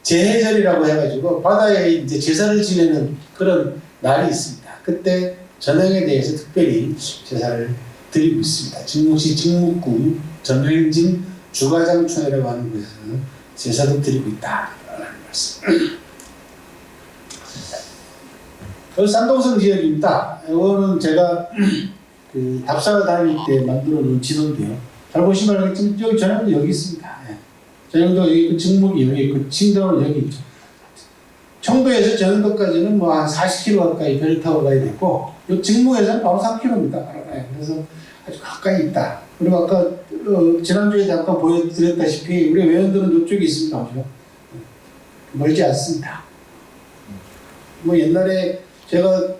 제해절이라고 해가지고 바다에 이제 제사를 지내는 그런 날이 있습니다. 그때 전행에 대해서 특별히 제사를 드리고 있습니다. 증묵시 증묵구 전행진 주가장촌이라고 하는 곳에서는 제사도 드리고 있다라는 말씀. 산동성 지역입니다. 이거는 제가 그 답사가 다닐 때 만들어 놓은 지도인데요. 잘 보시면 알겠지만 여기 전형도 여기 있습니다. 전형도 여기 있고 증묵이 여기 있고 칭도는 여기 있죠. 청도에서 전형도까지는 뭐 한 40km 가까이 배를 타고 가야 되고 이 증묵에서는 바로 3km입니다. 그래서 아주 가까이 있다. 그리고 아까 지난주에 잠깐 보여드렸다시피 우리 회원들은 이쪽에 있습니다. 그죠? 멀지 않습니다. 뭐 옛날에 제가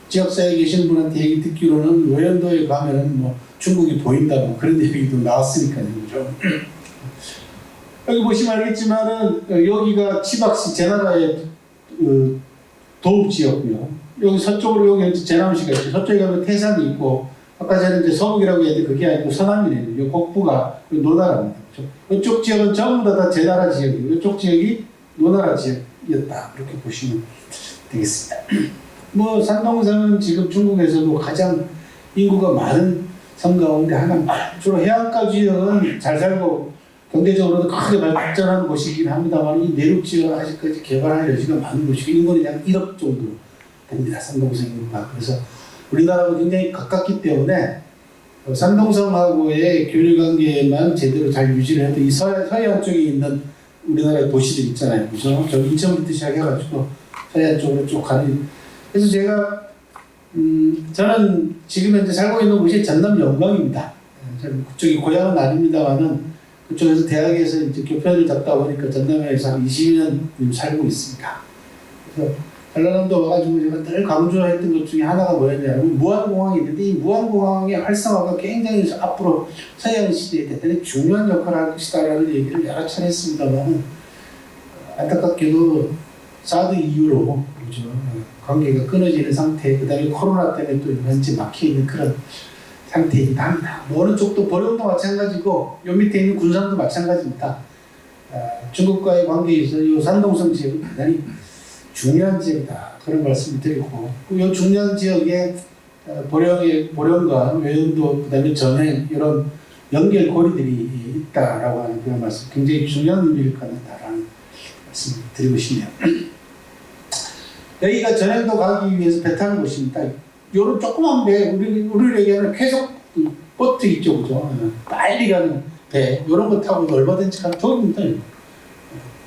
지역사회에 계신 분한테 얘기 듣기로는 외연도에 가면은 뭐 중국이 보인다고 그런 얘기도 나왔으니까요. 그죠? 여기 보시면 알겠지만은 여기가 치박시 제나라의 도읍지였고요. 여기 서쪽으로 여기 제남시가 있고 서쪽에 가면 태산이 있고 아까 전에 이제 서북이라고 했는데 그게 아니고 서남이네요. 이 곡부가 노나라입니다. 그렇죠? 이쪽 지역은 전부 다 제나라 지역이고 이쪽 지역이 노나라 지역이었다. 그렇게 보시면 되겠습니다. 뭐 산동성은 지금 중국에서도 가장 인구가 많은 성 가운데 하나입니다. 주로 해안가 지역은 잘 살고 경제적으로도 크게 발전한 곳이긴 합니다만 이 내륙 지역은 아직까지 개발할 여지가 많은 곳이고 인구는 약 1억 정도 됩니다. 산동성 인구가. 그래서 우리나라하고 굉장히 가깝기 때문에 산동성하고의 교류관계만 제대로 잘 유지를 해도 이 서해안 쪽에 있는 우리나라의 도시들 있잖아요. 그래서 저 인천부터 시작해가지고 서해안 쪽으로 쭉 가는. 그래서 제가 저는 지금 현재 살고 있는 곳이 전남 영광입니다. 그쪽이 고향은 아닙니다만은 그쪽에서 대학에서 이제 교편을 잡다 보니까 전남에서 한 20년 살고 있습니다. 그래서 전라남도 와가지고 제가 늘 강조했던 것 중에 하나가 뭐였냐면 무안공항이 있는데 이 무안공항의 활성화가 굉장히 앞으로 서해안 시대에 대단히 중요한 역할을 할 것이다라는 얘기를 여러 차례 했습니다만 안타깝게도 사드 이후로 그렇죠. 관계가 끊어지는 상태, 그 다음에 코로나 때문에 또 현재 막혀있는 그런 상태이긴 합니다. 뭐 어느 쪽도 보령도 마찬가지고 요 밑에 있는 군산도 마찬가지입니다. 중국과의 관계에 있어서 이 산동성 지역은 대단히 중요한 지역이다. 그런 말씀을 드리고 이 중요한 지역에 보령과 외연도 그다음에 전행 이런 연결고리들이 있다라고 하는 그런 말씀 굉장히 중요한 의미를 갖는다라는 말씀을 드리고 싶네요. 여기가 전행도 가기 위해서 배 타는 곳입니다. 요런 조그만 배, 우리 얘기하는 쾌속 보트 있죠, 그죠? 빨리 가는 배, 요런 거 타고 얼마든지 가면 저깁니다.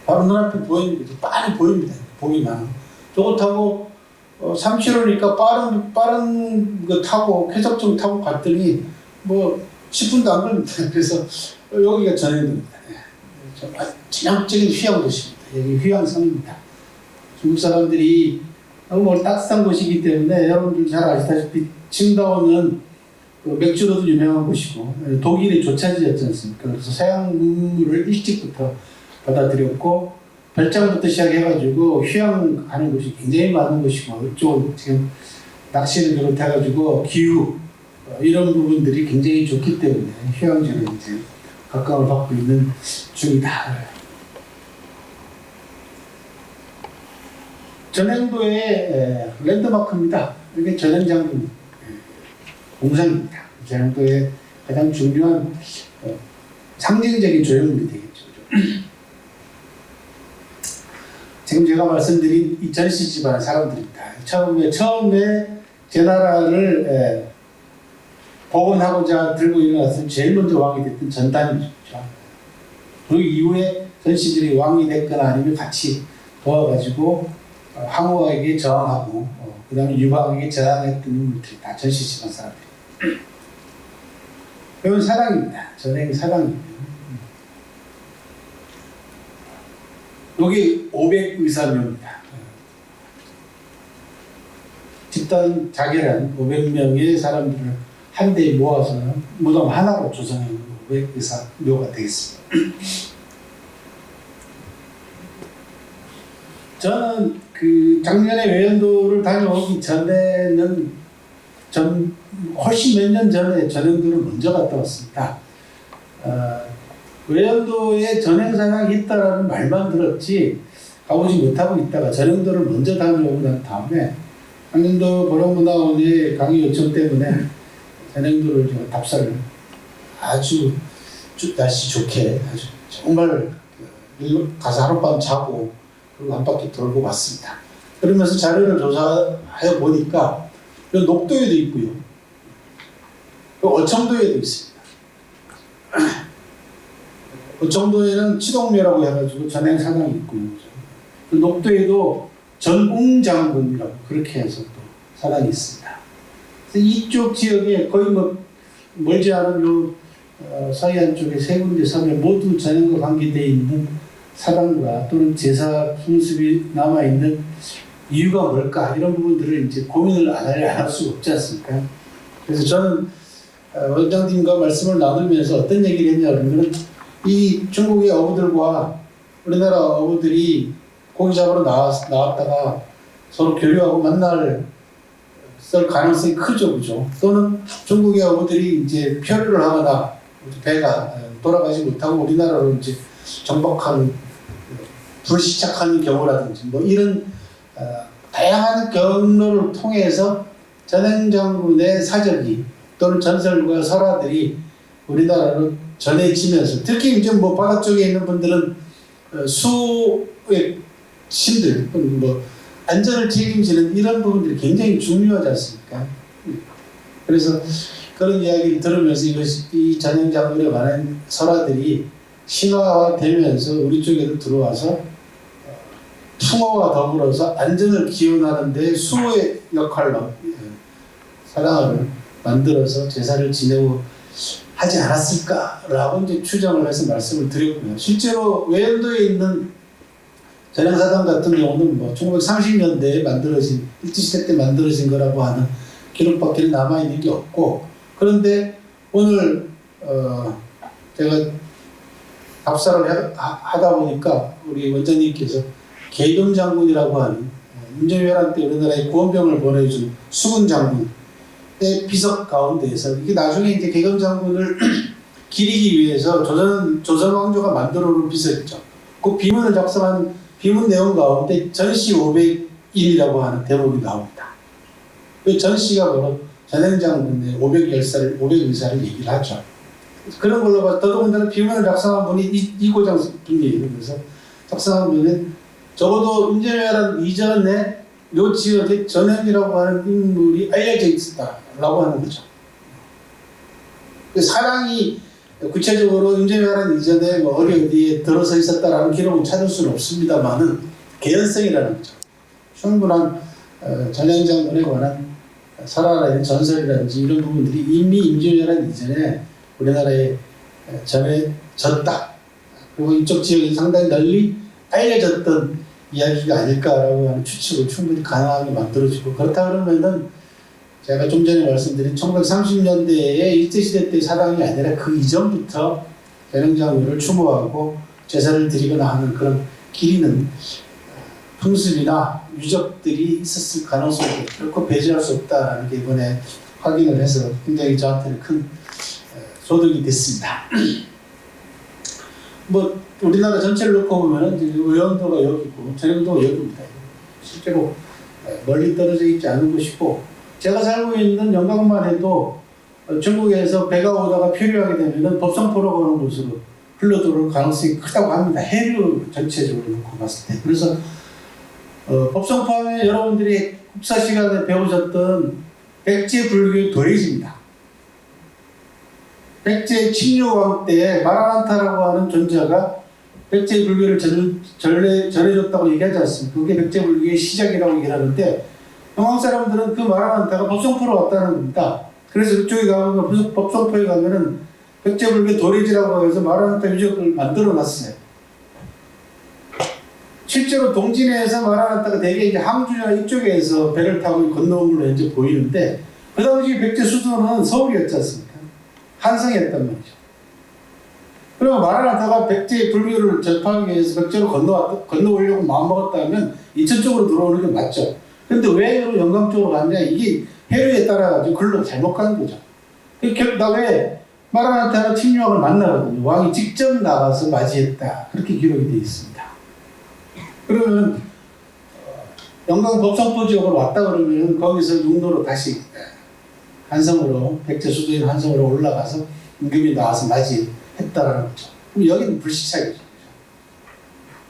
바로 눈앞에 보이는 거죠. 빨리 보입니다. 보기만. 저거 타고 3km니까 빠른 거 타고 쾌속정 타고 갔더니 뭐 10분도 안 걸립니다. 그래서 여기가 전행도입니다. 전형적인 휴양 도시입니다. 여기 휴양성입니다. 중국 사람들이 너무 따뜻한 곳이기 때문에 여러분들 잘 아시다시피 칭다오는 맥주로도 유명한 곳이고 독일의 조차지였지 않습니까? 그래서 서양물을 일찍부터 받아들였고 별장부터 시작해가지고 휴양 가는 곳이 굉장히 많은 곳이고 이쪽 지금 낚시를 비롯해가지고 기후 이런 부분들이 굉장히 좋기 때문에 휴양지로 이제 각광을 받고 있는 중이다. 전행도의 랜드마크입니다. 이게 전행장 공상입니다. 전행도의 가장 중요한 상징적인 조형물이 되겠죠. 지금 제가 말씀드린 이 전씨 집안 사람들입니다. 처음에 제나라를 복원하고자 들고 일어났을 제일 먼저 왕이 됐던 전단이죠. 그 이후에 전씨들이 왕이 됐거나 아니면 같이 도와가지고 항우에게 저항하고 그 다음에 유방에게 저항했던 인물들이 다 전씨 집안 사람들. 이건 사랑입니다. 전행이 사랑이고요. 여기 500의사묘입니다. 집단 자결한 500명의 사람들을 한데 모아서 무덤 하나로 조성한 500의사묘가 되겠습니다. 저는 그 작년에 외연도를 다녀오기 전에는 훨씬 몇 년 전에 전행도를 먼저 갔다 왔습니다. 외연도에 전행사랑이 있다라는 말만 들었지 가보지 못하고 있다가 전행도를 먼저 다녀오고 난 다음에 한년도 보령문화원의 강의 요청 때문에 전행도를 제가 답사를 아주 날씨 좋게 아주 정말 가서 하룻밤 자고 그리고 한 바퀴 돌고 왔습니다. 그러면서 자료를 조사해 보니까 녹도에도 있고요. 어청도에도 있습니다. 어청도에는 치동묘라고 해가지고 전행사당이 있고요. 녹도에도 전웅장군이라고 그렇게 해서 또 사당이 있습니다. 그래서 이쪽 지역에 거의 멀지 않은 서해안 쪽에 세 군데 섬에 모두 전행과 관계되어 있는 사당과 또는 제사 풍습이 남아있는 이유가 뭘까 이런 부분들을 이제 고민을 안 할 수 없지 않습니까? 그래서 저는 원장님과 말씀을 나누면서 어떤 얘기를 했냐 그러면 이 중국의 어부들과 우리나라 어부들이 고기 잡으러 나왔다가 서로 교류하고 만날 가능성이 크죠, 그죠? 또는 중국의 어부들이 이제 표류를 하거나 배가 돌아가지 못하고 우리나라로 이제 정박하는 불시착하는 경우라든지 뭐 이런 다양한 경로를 통해서 전행장군의 사적이 또는 전설과 설화들이 우리나라로 전해지면서 특히 이제 뭐 바다 쪽에 있는 분들은 수의 신들 뭐 안전을 책임지는 이런 부분들이 굉장히 중요하지 않습니까? 그래서 그런 이야기를 들으면서 이 전행장군에 관한 설화들이 신화화되면서 우리 쪽에도 들어와서 풍어와 더불어서 안전을 기원하는 데 수호의 역할로 사당을 만들어서 제사를 지내고 하지 않았을까라고 이제 추정을 해서 말씀을 드렸고요. 실제로 외연도에 있는 전행사당 같은 경우는 뭐 1930년대에 만들어진 일제시대 때 만들어진 거라고 하는 기록밖에 남아있는 게 없고 그런데 오늘 제가 답사를 하다 보니까 우리 원장님께서 계경 장군이라고 하는 임진왜란 때 우리나라에 구원병을 보내준 수군 장군의 비석 가운데에서 이게 나중에 이제 계경 장군을 기리기 위해서 조선 왕조가 만들어 놓은 비석이죠. 그 비문을 작성한 비문 내용 가운데 전시 500인이라고 하는 대목이 나옵니다. 그 전시가 바로 전행장군의 500의사를 얘기를 하죠. 그런 걸로 봐서 더더군다나 비문을 작성한 분이 이고장 분이에요. 그래서 작성한 분은 적어도 임진왜란 이전에 이 지역에 전행이라고 하는 인물이 알려져 있었다라고 하는 거죠. 사랑이 구체적으로 임진왜란 이전에 뭐 어디에 들어서 있었다라는 기록은 찾을 수는 없습니다만은 개연성이라는 거죠. 충분한 전행장군에 관한 설화라든지 전설이라든지 이런 부분들이 이미 임진왜란 이전에 우리나라에 전해졌다. 그리고 이쪽 지역이 상당히 널리 알려졌던 이야기가 아닐까라고 하는 추측을 충분히 가능하게 만들어지고 그렇다 그러면은 제가 좀 전에 말씀드린 1930년대에 일제시대 때 사당이 아니라 그 이전부터 전행장군을 추모하고 제사를 드리거나 하는 그런 기리는 풍습이나 유적들이 있었을 가능성을 결코 배제할 수 없다라는 게 이번에 확인을 해서 굉장히 저한테는 큰 소득이 됐습니다. 뭐 우리나라 전체를 놓고 보면은 외연도가 여기고 전행도가 여기입니다. 실제로 멀리 떨어져 있지 않은 곳이고 제가 살고 있는 영광만 해도 중국에서 배가 오다가 표류하게 되면은 법성포로 가는 곳으로 흘러들어올 가능성이 크다고 합니다. 해류 전체적으로 놓고 봤을 때. 그래서 법성포함에 여러분들이 국사 시간에 배우셨던 백제불교의 도래지입니다. 백제 침류왕 때 마라난타라고 하는 존재가 백제불교를 전해줬다고 얘기하지 않습니까? 그게 백제불교의 시작이라고 얘기하는데 영광 사람들은 그 마라난타가 법성포로 왔다는 겁니다. 그래서 그쪽에 가면 법성포에 가면은 백제불교 도래지라고 해서 마라난타 유적을 만들어 놨어요. 실제로 동진에서 말아놨다가 대개 이제 항주나 이쪽에서 배를 타고 건너온 걸로 이제 보이는데 그 당시 백제 수도는 서울이었지 않습니까? 한성이었단 말이죠. 그리고 말아놨다가 백제의 불교를 접하기 위해서 백제로 건너오려고 마음먹었다면 인천 쪽으로 들어오는 게 맞죠. 그런데 왜 영광 쪽으로 갔냐? 이게 해류에 따라가지고 글로 잘못 가는 거죠. 왜 마라나타는 침략을 만나거든요. 왕이 직접 나가서 맞이했다. 그렇게 기록이 되어 있습니다. 그러면 영광 법성포 지역으로 왔다 그러면 거기서 육로로 다시 한성으로 백제 수도인 한성으로 올라가서 임금이 나와서 맞이했다라는 거죠. 그럼 여기는 불시착이죠.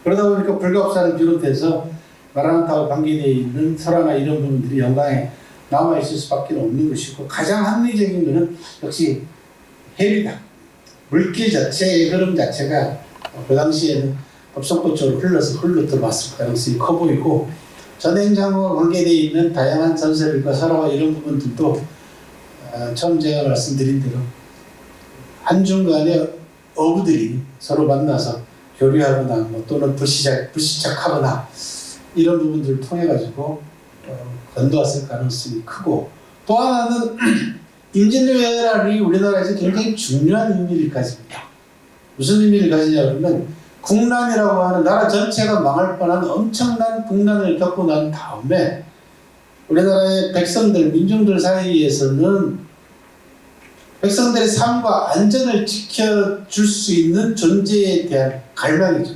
그러다 보니까 불갑사를 비롯해서 마라나타와 관계되어 있는 설화나 이런 부분들이 영광에 남아있을 수밖에 없는 것이고 가장 합리적인 것은 역시 해리다. 물길 자체의 흐름 자체가 그 당시에는 법성포 쪽으로 흘러 들어왔을 가능성이 커 보이고 전행장과 관계되어 있는 다양한 전설과 설화와 이런 부분들도 처음 제가 말씀드린 대로 한중간의 어부들이 서로 만나서 교류하거나 또는 불시착하거나 이런 부분들을 통해 가지고 건너왔을 가능성이 크고 또 하나는 임진왜란이 우리나라에서 굉장히 중요한 의미를 가집니다. 무슨 의미를 가지냐 그러면 국난이라고 하는 나라 전체가 망할 뻔한 엄청난 국난을 겪고 난 다음에 우리나라의 백성들, 민중들 사이에서는 백성들의 삶과 안전을 지켜줄 수 있는 존재에 대한 갈망이죠.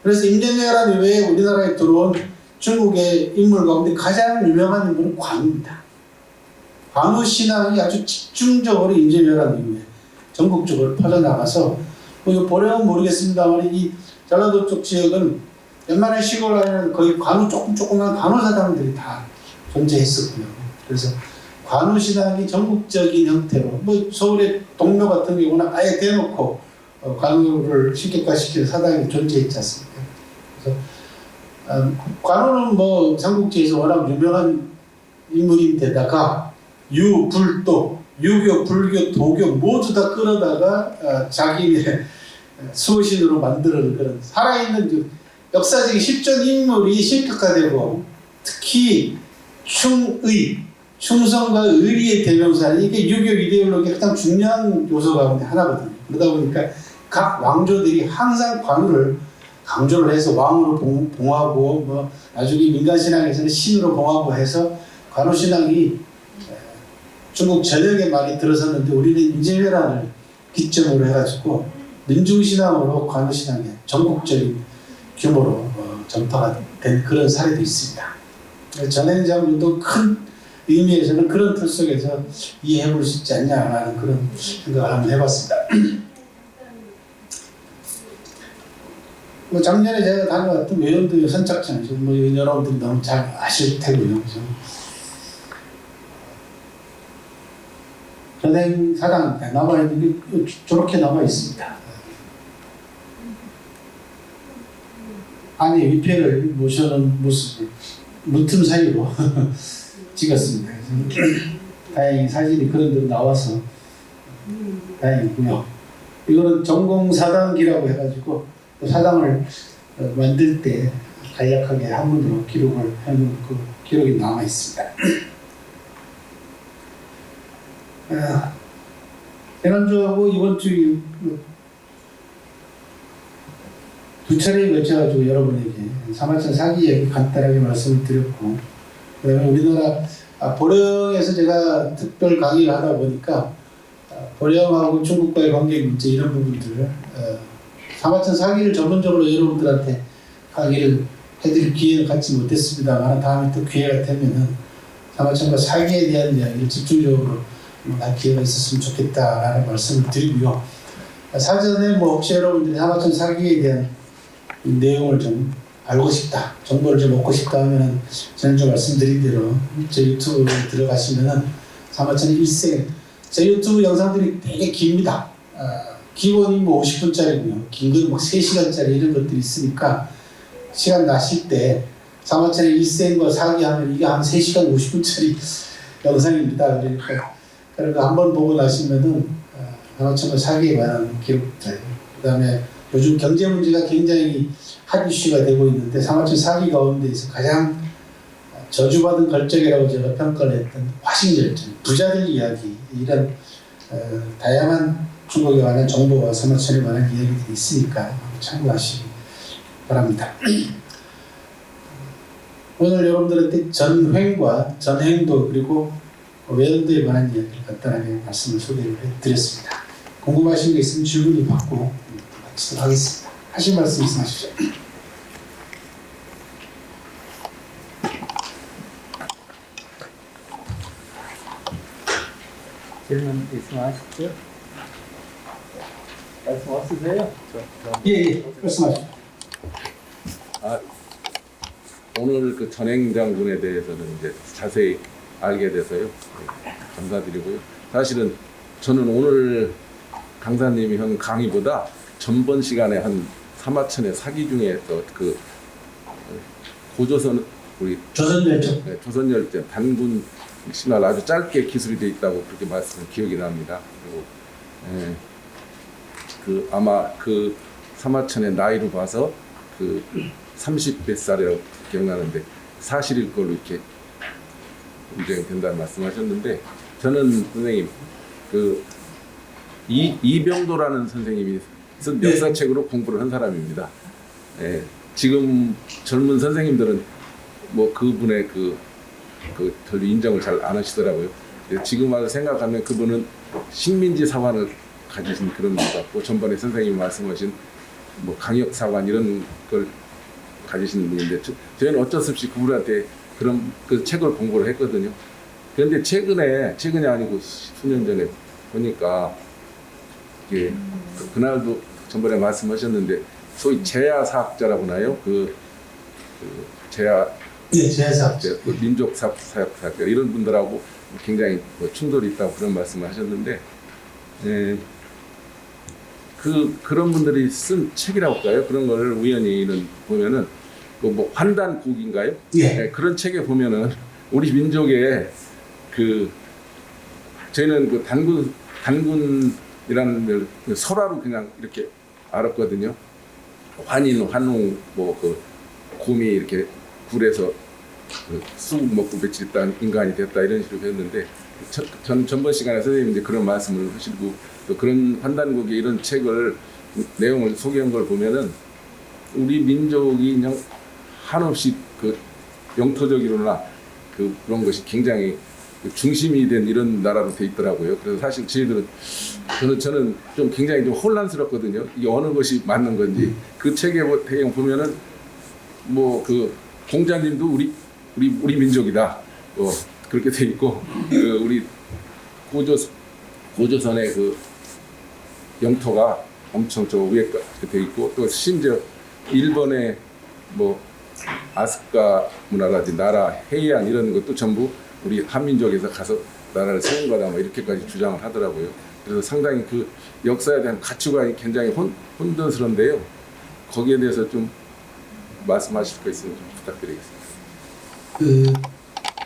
그래서 임진왜란 이후에 우리나라에 들어온 중국의 인물 가운데 가장 유명한 인물은 관우입니다. 관우 신앙이 아주 집중적으로 임진왜란 이후에 전국적으로 퍼져나가서 이거 보려면 모르겠습니다만 이 전라도 쪽 지역은 웬만한 시골 안에는 거의 관우 조그만 관우 사당들이 다 존재했었고요. 그래서 관우 신앙이 전국적인 형태로 서울의 동묘 같은 경우는 아예 대놓고 관우를 신격화시키는 사당이 존재했지 않습니까? 그래서 관우는 삼국지에서 워낙 유명한 인물인데다가 유불도 유교, 불교, 도교 모두 다 끌어다가 자기의 수호신으로 만드는 그런 살아있는 그 역사적인 실존 인물이 신격화되고 특히 충성과 의리의 대명사 이게 유교 이데올로기의 가장 중요한 요소 가운데 하나거든요. 그러다 보니까 각 왕조들이 항상 관우를 강조를 해서 왕으로 봉하고 나중에 민간신앙에서는 신으로 봉하고 해서 관우신앙이 중국 전역에 많이 들어섰는데 우리는 임진왜란을 기점으로 해가지고 민중신앙으로 관우신앙이 전국적인 규모로 전파가 된 그런 사례도 있습니다. 전행장군도 큰 의미에서는 그런 틀 속에서 이해해볼 수 있지 않냐라는 그런 생각을 한번 해봤습니다. 작년에 제가 다녀왔던 외연도 선착장, 여러분들이 너무 잘 아실 테고요. 전행사당 남아있는 게 저렇게 남아있습니다. 안에 위패를 모셔놓은 모습을 문틈 사이로 찍었습니다. 다행히 사진이 그런 데로 나와서 다행이고요. 이거는 전공사당기라고 해가지고 사당을 만들 때 간략하게 한문으로 기록을 해놓은 그 기록이 남아있습니다. 지난주하고 이번 주 두 차례에 걸쳐가지고 여러분에게 사마천 사기 얘기 간단하게 말씀을 드렸고 그 다음에 우리나라 보령에서 제가 특별 강의를 하다 보니까 보령하고 중국과의 관계 문제 이런 부분들을 사마천 사기를 전문적으로 여러분들한테 강의를 해드릴 기회를 갖지 못했습니다만 다음에 또 기회가 되면은 사마천과 사기에 대한 이야기를 집중적으로 할 기회가 있었으면 좋겠다라는 말씀을 드리고요. 사전에 혹시 여러분들이 사마천 사기에 대한 내용을 좀 알고 싶다, 정보를 좀 얻고 싶다 하면은 지난주 말씀드린 대로 제 유튜브에 들어가시면은 사마천 일생 제 유튜브 영상들이 되게 깁니다. 기본이 50분짜리고요. 긴 건 3시간짜리 이런 것들이 있으니까 시간 나실 때 사마천의 일생과 사기하면 이게 한 3시간 50분짜리 영상입니다. 그러니까 한번 보고 나시면은 사마천과 사기에 관한 기록들, 그 다음에 요즘 경제 문제가 굉장히 핫 이슈가 되고 있는데 사마천 사기 가운데에서 가장 저주받은 걸작이라고 제가 평가를 했던 화신절전, 부자들 이야기, 이런 다양한 중국에 관한 정보와 사마천에 관한 이야기들이 있으니까 참고하시기 바랍니다. 오늘 여러분들한테 전횡과 전행도 그리고 외연도에 관한 이야기를 간단하게 말씀을 소개를 해드렸습니다. 궁금하신 게 있으면 질문을 받고 마치도록 하겠습니다. 하실 말씀 있으면 하십시오. 질문 있으면 하십시오. 말씀 없으세요? 예, 말씀하십시오. 오늘 그 전행 장군에 대해서는 이제 자세히 알게 돼서요. 감사드리고요. 사실은 저는 오늘 강사님이 한 강의보다 전번 시간에 한 사마천의 사기 중에서 그 고조선 우리 조선열전. 네, 조선열전 단군 신화를 아주 짧게 기술이 돼 있다고 그렇게 말씀을 기억이 납니다. 그리고 그 아마 그 사마천의 나이로 봐서 그 30몇 살이라고 기억나는데 사실일 걸로 이렇게 인정이 된다는 말씀하셨는데 저는 선생님 그 이병도라는 선생님이 쓴 역사책으로 공부를 한 사람입니다. 예, 지금 젊은 선생님들은 뭐 그분의 그 별로 인정을 잘 안 하시더라고요. 지금 와서 생각하면 그분은 식민지 사관을 가지신 그런 분 같고 전번에 선생님이 말씀하신 뭐 강역 사관 이런 걸 가지신 분인데 저희는 어쩔 수 없이 그분한테 그런 그 책을 공부를 했거든요. 그런데 최근이 아니고 수년 전에 보니까 이게 그날도 전번에 말씀하셨는데 소위 제야사학자라고 하나요? 제야 예, 제사학자. 민족 사학자 이런 분들하고 굉장히 뭐 충돌이 있다고 그런 말씀을 하셨는데 그런 분들이 쓴 책이라고 할까요? 그런 걸 우연히는 보면은 뭐 환단곡인가요? 예. 네, 그런 책에 보면은 우리 민족의 저희는 그 단군이라는 걸 설화로 그냥 이렇게 알았거든요. 환인, 환웅, 뭐 그 곰이 이렇게 굴에서 쑥 먹고 며칠 있다 인간이 됐다 이런 식으로 배웠는데 전번 시간에 선생님이 이제 그런 말씀을 하시고 또 그런 환단곡의 이런 책을 내용을 소개한 걸 보면은 우리 민족이 그냥 한없이 그 영토적으로나 그런 것이 굉장히 중심이 된 이런 나라로 돼 있더라고요. 그래서 사실 저는 좀 굉장히 좀 혼란스럽거든요. 이게 어느 것이 맞는 건지 그 책에 보면은 뭐 그 공자님도 우리 민족이다. 그렇게 돼 있고 우리 고조선의 그 영토가 엄청 저 위에까지 돼 있고 또 심지어 일본의 뭐 아스카 문화라든지 나라 해이안 이런 것도 전부 우리 한민족에서 가서 나라를 세운 거다 뭐 이렇게까지 주장을 하더라고요. 그래서 상당히 그 역사에 대한 가치관이 굉장히 혼돈스러운데요. 거기에 대해서 좀 말씀하실 거 있으면 좀 부탁드리겠습니다.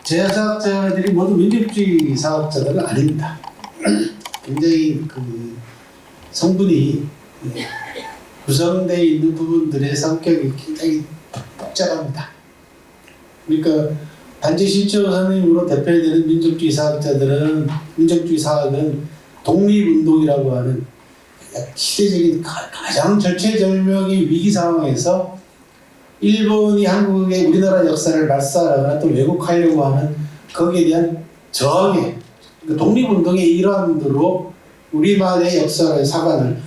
제야사학자들이 모두 민족주의 사학자들은 아닙니다. 굉장히 성분이 구성되어 있는 부분들의 성격이 굉장히 복잡합니다. 그러니까 단지 신채호 선생님으로 대표되는 민족주의 사학자들은 민족주의 사학은 독립운동이라고 하는 시대적인 가장 절체절명의 위기 상황에서 일본이 한국의 우리나라 역사를 말살하거나 또 왜곡하려고 하는 거기에 대한 저항의 독립운동의 일환으로 우리만의 역사의 사관을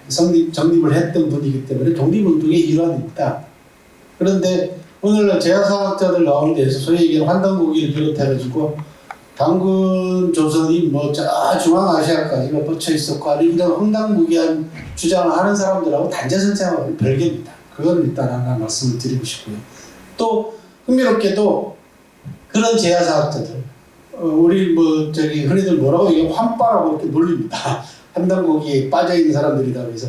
정립을 했던 분이기 때문에 독립운동의 일환입니다. 그런데 오늘날 제야사학자들 가운데서 소위 얘기하는 환단고기를 비롯해가지고 단군 조선이 뭐 저 중앙아시아까지가 뻗쳐 있었고 이런 황당무계한 주장을 하는 사람들하고 단죄선생하고는 별개입니다. 그건 일단 하나 말씀을 드리고 싶고요. 또 흥미롭게도 그런 제야사학자들 우리 흔히들 뭐라고 이게 환빠라고 이렇게 놀립니다. 한단고기에 빠져 있는 사람들이다 그래서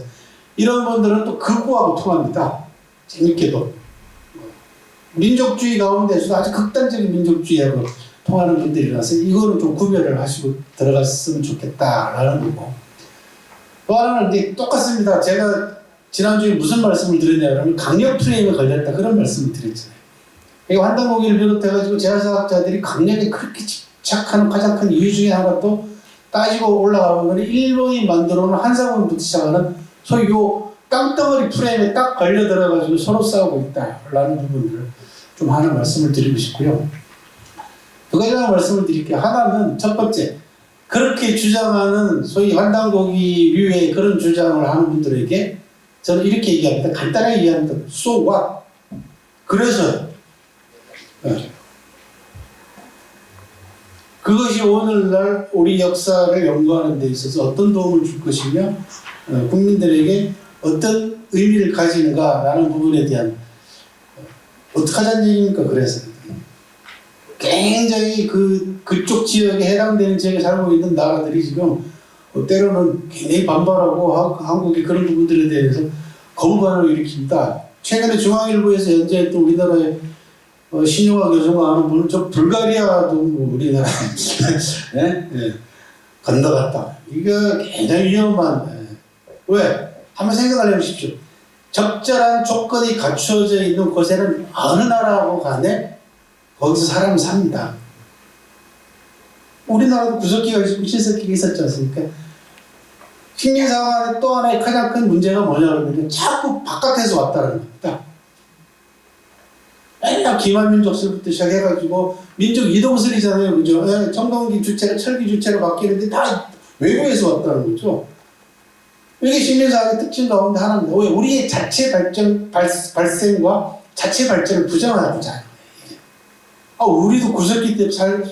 이런 분들은 또 극우하고 통합니다. 재밌게도 민족주의 가운데서도 아주 극단적인 민족주의하고 통하는 분들이라서 이거는 좀 구별을 하시고 들어갔으면 좋겠다라는 거고 또 하나는 이제 똑같습니다. 제가 지난주에 무슨 말씀을 드렸냐면 강력 프레임에 걸렸다 그런 말씀을 드렸잖아요. 환단고기를 비롯해가지고 제약사학자들이 강력에 그렇게 집착하는 가장 큰 이유 중에 하나 또 따지고 올라가면 일본이 만들어놓은 한사건부터 시작하는 소위 요 땅덩어리 프레임에 딱 걸려들어가지고 서로 싸우고 있다라는 부분을 좀 하나 말씀을 드리고 싶고요. 두 가지만 말씀을 드릴게요. 하나는 첫 번째, 그렇게 주장하는 소위 환단고기류의 그런 주장을 하는 분들에게 저는 이렇게 얘기합니다. 간단하게 얘기합니다. So what? 그래서 그것이 오늘날 우리 역사를 연구하는 데 있어서 어떤 도움을 줄 것이며 국민들에게 어떤 의미를 가지는가라는 부분에 대한 어떻게 하자는 얘기입니까? 그래서 굉장히 그쪽 지역에 해당되는 지역에 살고 있는 나라들이 지금 때로는 굉장히 반발하고 한국의 그런 부분들에 대해서 거부반응을 일으킵니다. 최근에 중앙일보에서 연재했던 우리나라의 신용화 교수가 하는 분은 저 불가리아도 우리나라에 네? 네. 건너갔다. 이거 굉장히 위험한 왜? 한번 생각을 해보십시오. 적절한 조건이 갖추어져 있는 곳에는 어느 나라하고 간에 거기서 사람이 삽니다. 우리나라도 구석기가 있고 칠석기가 있었지 않습니까? 식민사관의 또 하나의 가장 큰 문제가 뭐냐면 자꾸 바깥에서 왔다는 겁니다. 맨날 기만민족설부터 시작해가지고 민족 이동설이잖아요. 그죠? 청동기 주체가 철기 주체로 바뀌는데 다 외국에서 왔다는 거죠. 이게 식민사관의 특징 가운데 하나입니다. 왜? 우리의 자체 발생과 자체 발전을 부정하고자 하는 거예요. 우리도 구석기 때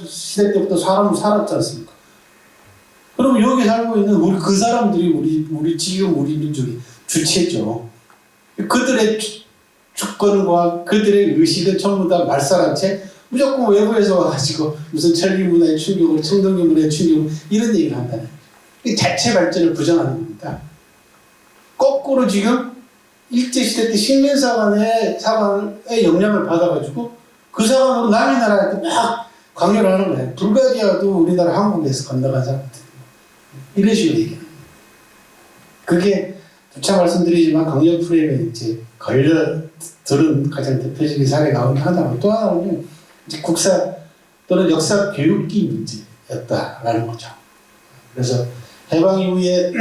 시대 때부터 사람을 살았지 않습니까? 그럼 여기 살고 있는 우리 그 사람들이 우리 지금 우리 민족의 주체죠. 그들의 주권과 그들의 의식은 전부 다 말살한 채 무조건 외부에서 와가지고 무슨 철기 문화의 충격을 청동기 문화의 충격을 이런 얘기를 한다는 거예요. 자체 발전을 부정하는 겁니다. 거꾸로 지금 일제시대 때 식민사관의 영향을 받아가지고 그 사관으로 남의 나라한테 막 강요를 하는 거예요. 불가리아도 우리나라 한국에서 건너간 사람들. 이런 식으로 얘기합니다. 그게 두차 말씀드리지만 강력 프레임에 이제 걸려들은 가장 대표적인 사례 가운데 하나고 또 하나는 이제 국사 또는 역사 교육기 문제였다라는 거죠. 그래서 해방 이후에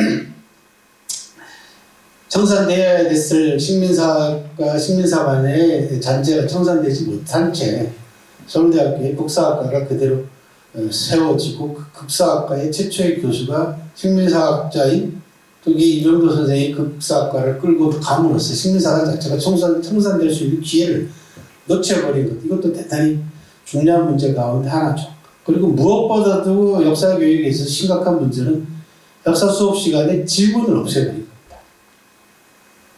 청산되어야 됐을 식민사과 식민사관의 잔재가 청산되지 못한 채 서울대학교의 국사학과가 그대로 세워지고 그 국사학과의 최초의 교수가 식민사학자인 그게 이명도 선생이 국사학과를 끌고 감으로써 식민사관 자체가 청산될 수 있는 기회를 놓쳐버린 것. 이것도 대단히 중요한 문제 가운데 하나죠. 그리고 무엇보다도 역사교육에 있어서 심각한 문제는 역사 수업 시간에 질문을 없애버린 겁니다.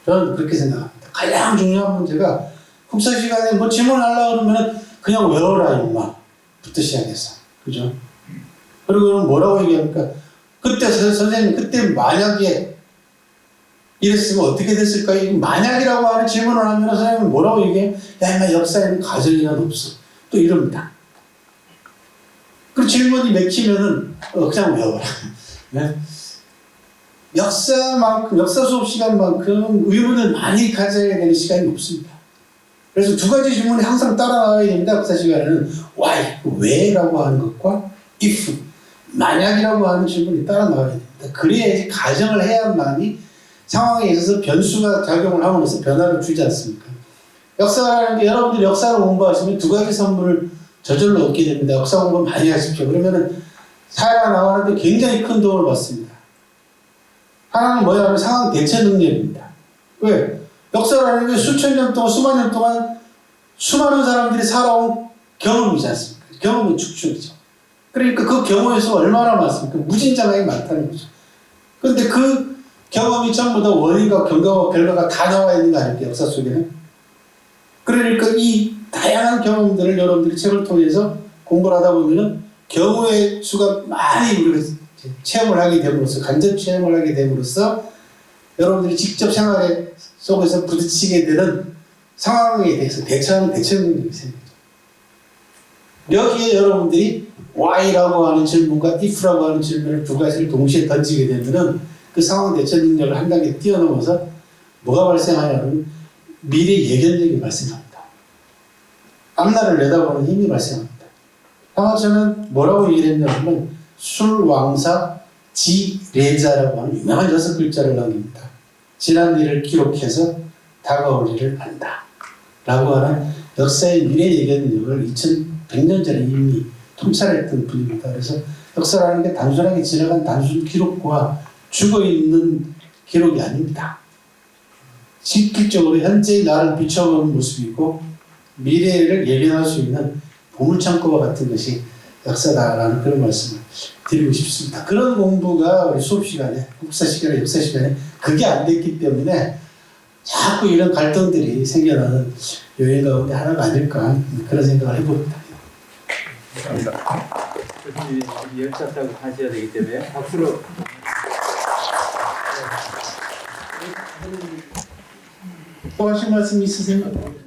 저는 그렇게 생각합니다. 가장 중요한 문제가 국사 시간에 뭐 질문하려고 그러면 그냥 외워라 임마 부터 시작했어. 그죠? 그리고 뭐라고 얘기합니까? 그때 선생님 그때 만약에 이랬으면 어떻게 됐을까요? 만약이라고 하는 질문을 하면 선생님은 뭐라고 얘기해요? 야 임마 역사에는 가정이란 없어. 또 이럽니다. 그 질문이 맥히면은 그냥 외워라. 네? 역사 수업 시간만큼 의문을 많이 가져야 되는 시간이 없습니다. 그래서 두 가지 질문이 항상 따라가야 됩니다. 역사 시간에는 why, 왜라고 하는 것과 if, 만약이라고 하는 질문이 따라 나와야 됩니다. 그래야지 가정을 해야만이 상황에 있어서 변수가 작용을 함으로써 변화를 주지 않습니까? 역사라는 게 여러분들이 역사를 공부하시면 두 가지 선물을 저절로 얻게 됩니다. 역사 공부 많이 하십시오. 그러면은 살아나가는데 굉장히 큰 도움을 받습니다. 하나는 뭐냐 하면 상황 대처 능력입니다. 왜? 역사라는 게 수천 년 동안, 수만 년 동안 수많은 사람들이 살아온 경험이지 않습니까? 경험의 축적이죠. 그러니까 그 경험에서 얼마나 많습니까? 무진장하게 많다는 거죠. 그런데 그 경험이 전부 다 원인과 결과가 다 나와 있는 거 아닙니까? 역사 속에는. 그러니까 이 다양한 경험들을 여러분들이 책을 통해서 공부를 하다 보면은 경우의 수가 많이 우리가 체험을 하게 됨으로써, 간접 체험을 하게 됨으로써 여러분들이 직접 생활 속에서 부딪히게 되는 상황에 대해서 대처하는 대처 능력이 생깁니다. 여기에 여러분들이 why라고 하는 질문과 if라고 하는 질문을 두 가지를 동시에 던지게 되면은 그 상황 대처 능력을 한 단계 뛰어넘어서 뭐가 발생하냐면 미래 예견력이 발생합니다. 앞날을 내다보는 힘이 발생합니다. 아마 저는 뭐라고 얘기를 했냐면 술왕사 지례자라고 하는 유명한 6글자를 남깁니다. 지난 일을 기록해서 다가올 일을 안다 라고 하는 역사의 미래 예견력을 2100년 전에 이미 통찰했던 분입니다. 그래서 역사라는 게 단순하게 지나간 단순 기록과 죽어있는 기록이 아닙니다. 실질적으로 현재의 나를 비춰보는 모습이고 미래를 예견할 수 있는 보물창고와 같은 것이 역사다라는 그런 말씀을 드리고 싶습니다. 그런 공부가 우리 수업 시간에, 국사 시간에, 역사 시간에 그게 안 됐기 때문에 자꾸 이런 갈등들이 생겨나는 요인 가운데 하나가 아닐까 그런 생각을 해봅니다. 교수님이 역사 타고 가셔야 되기 때문에 박수로. 또 하실 말씀 있으세요?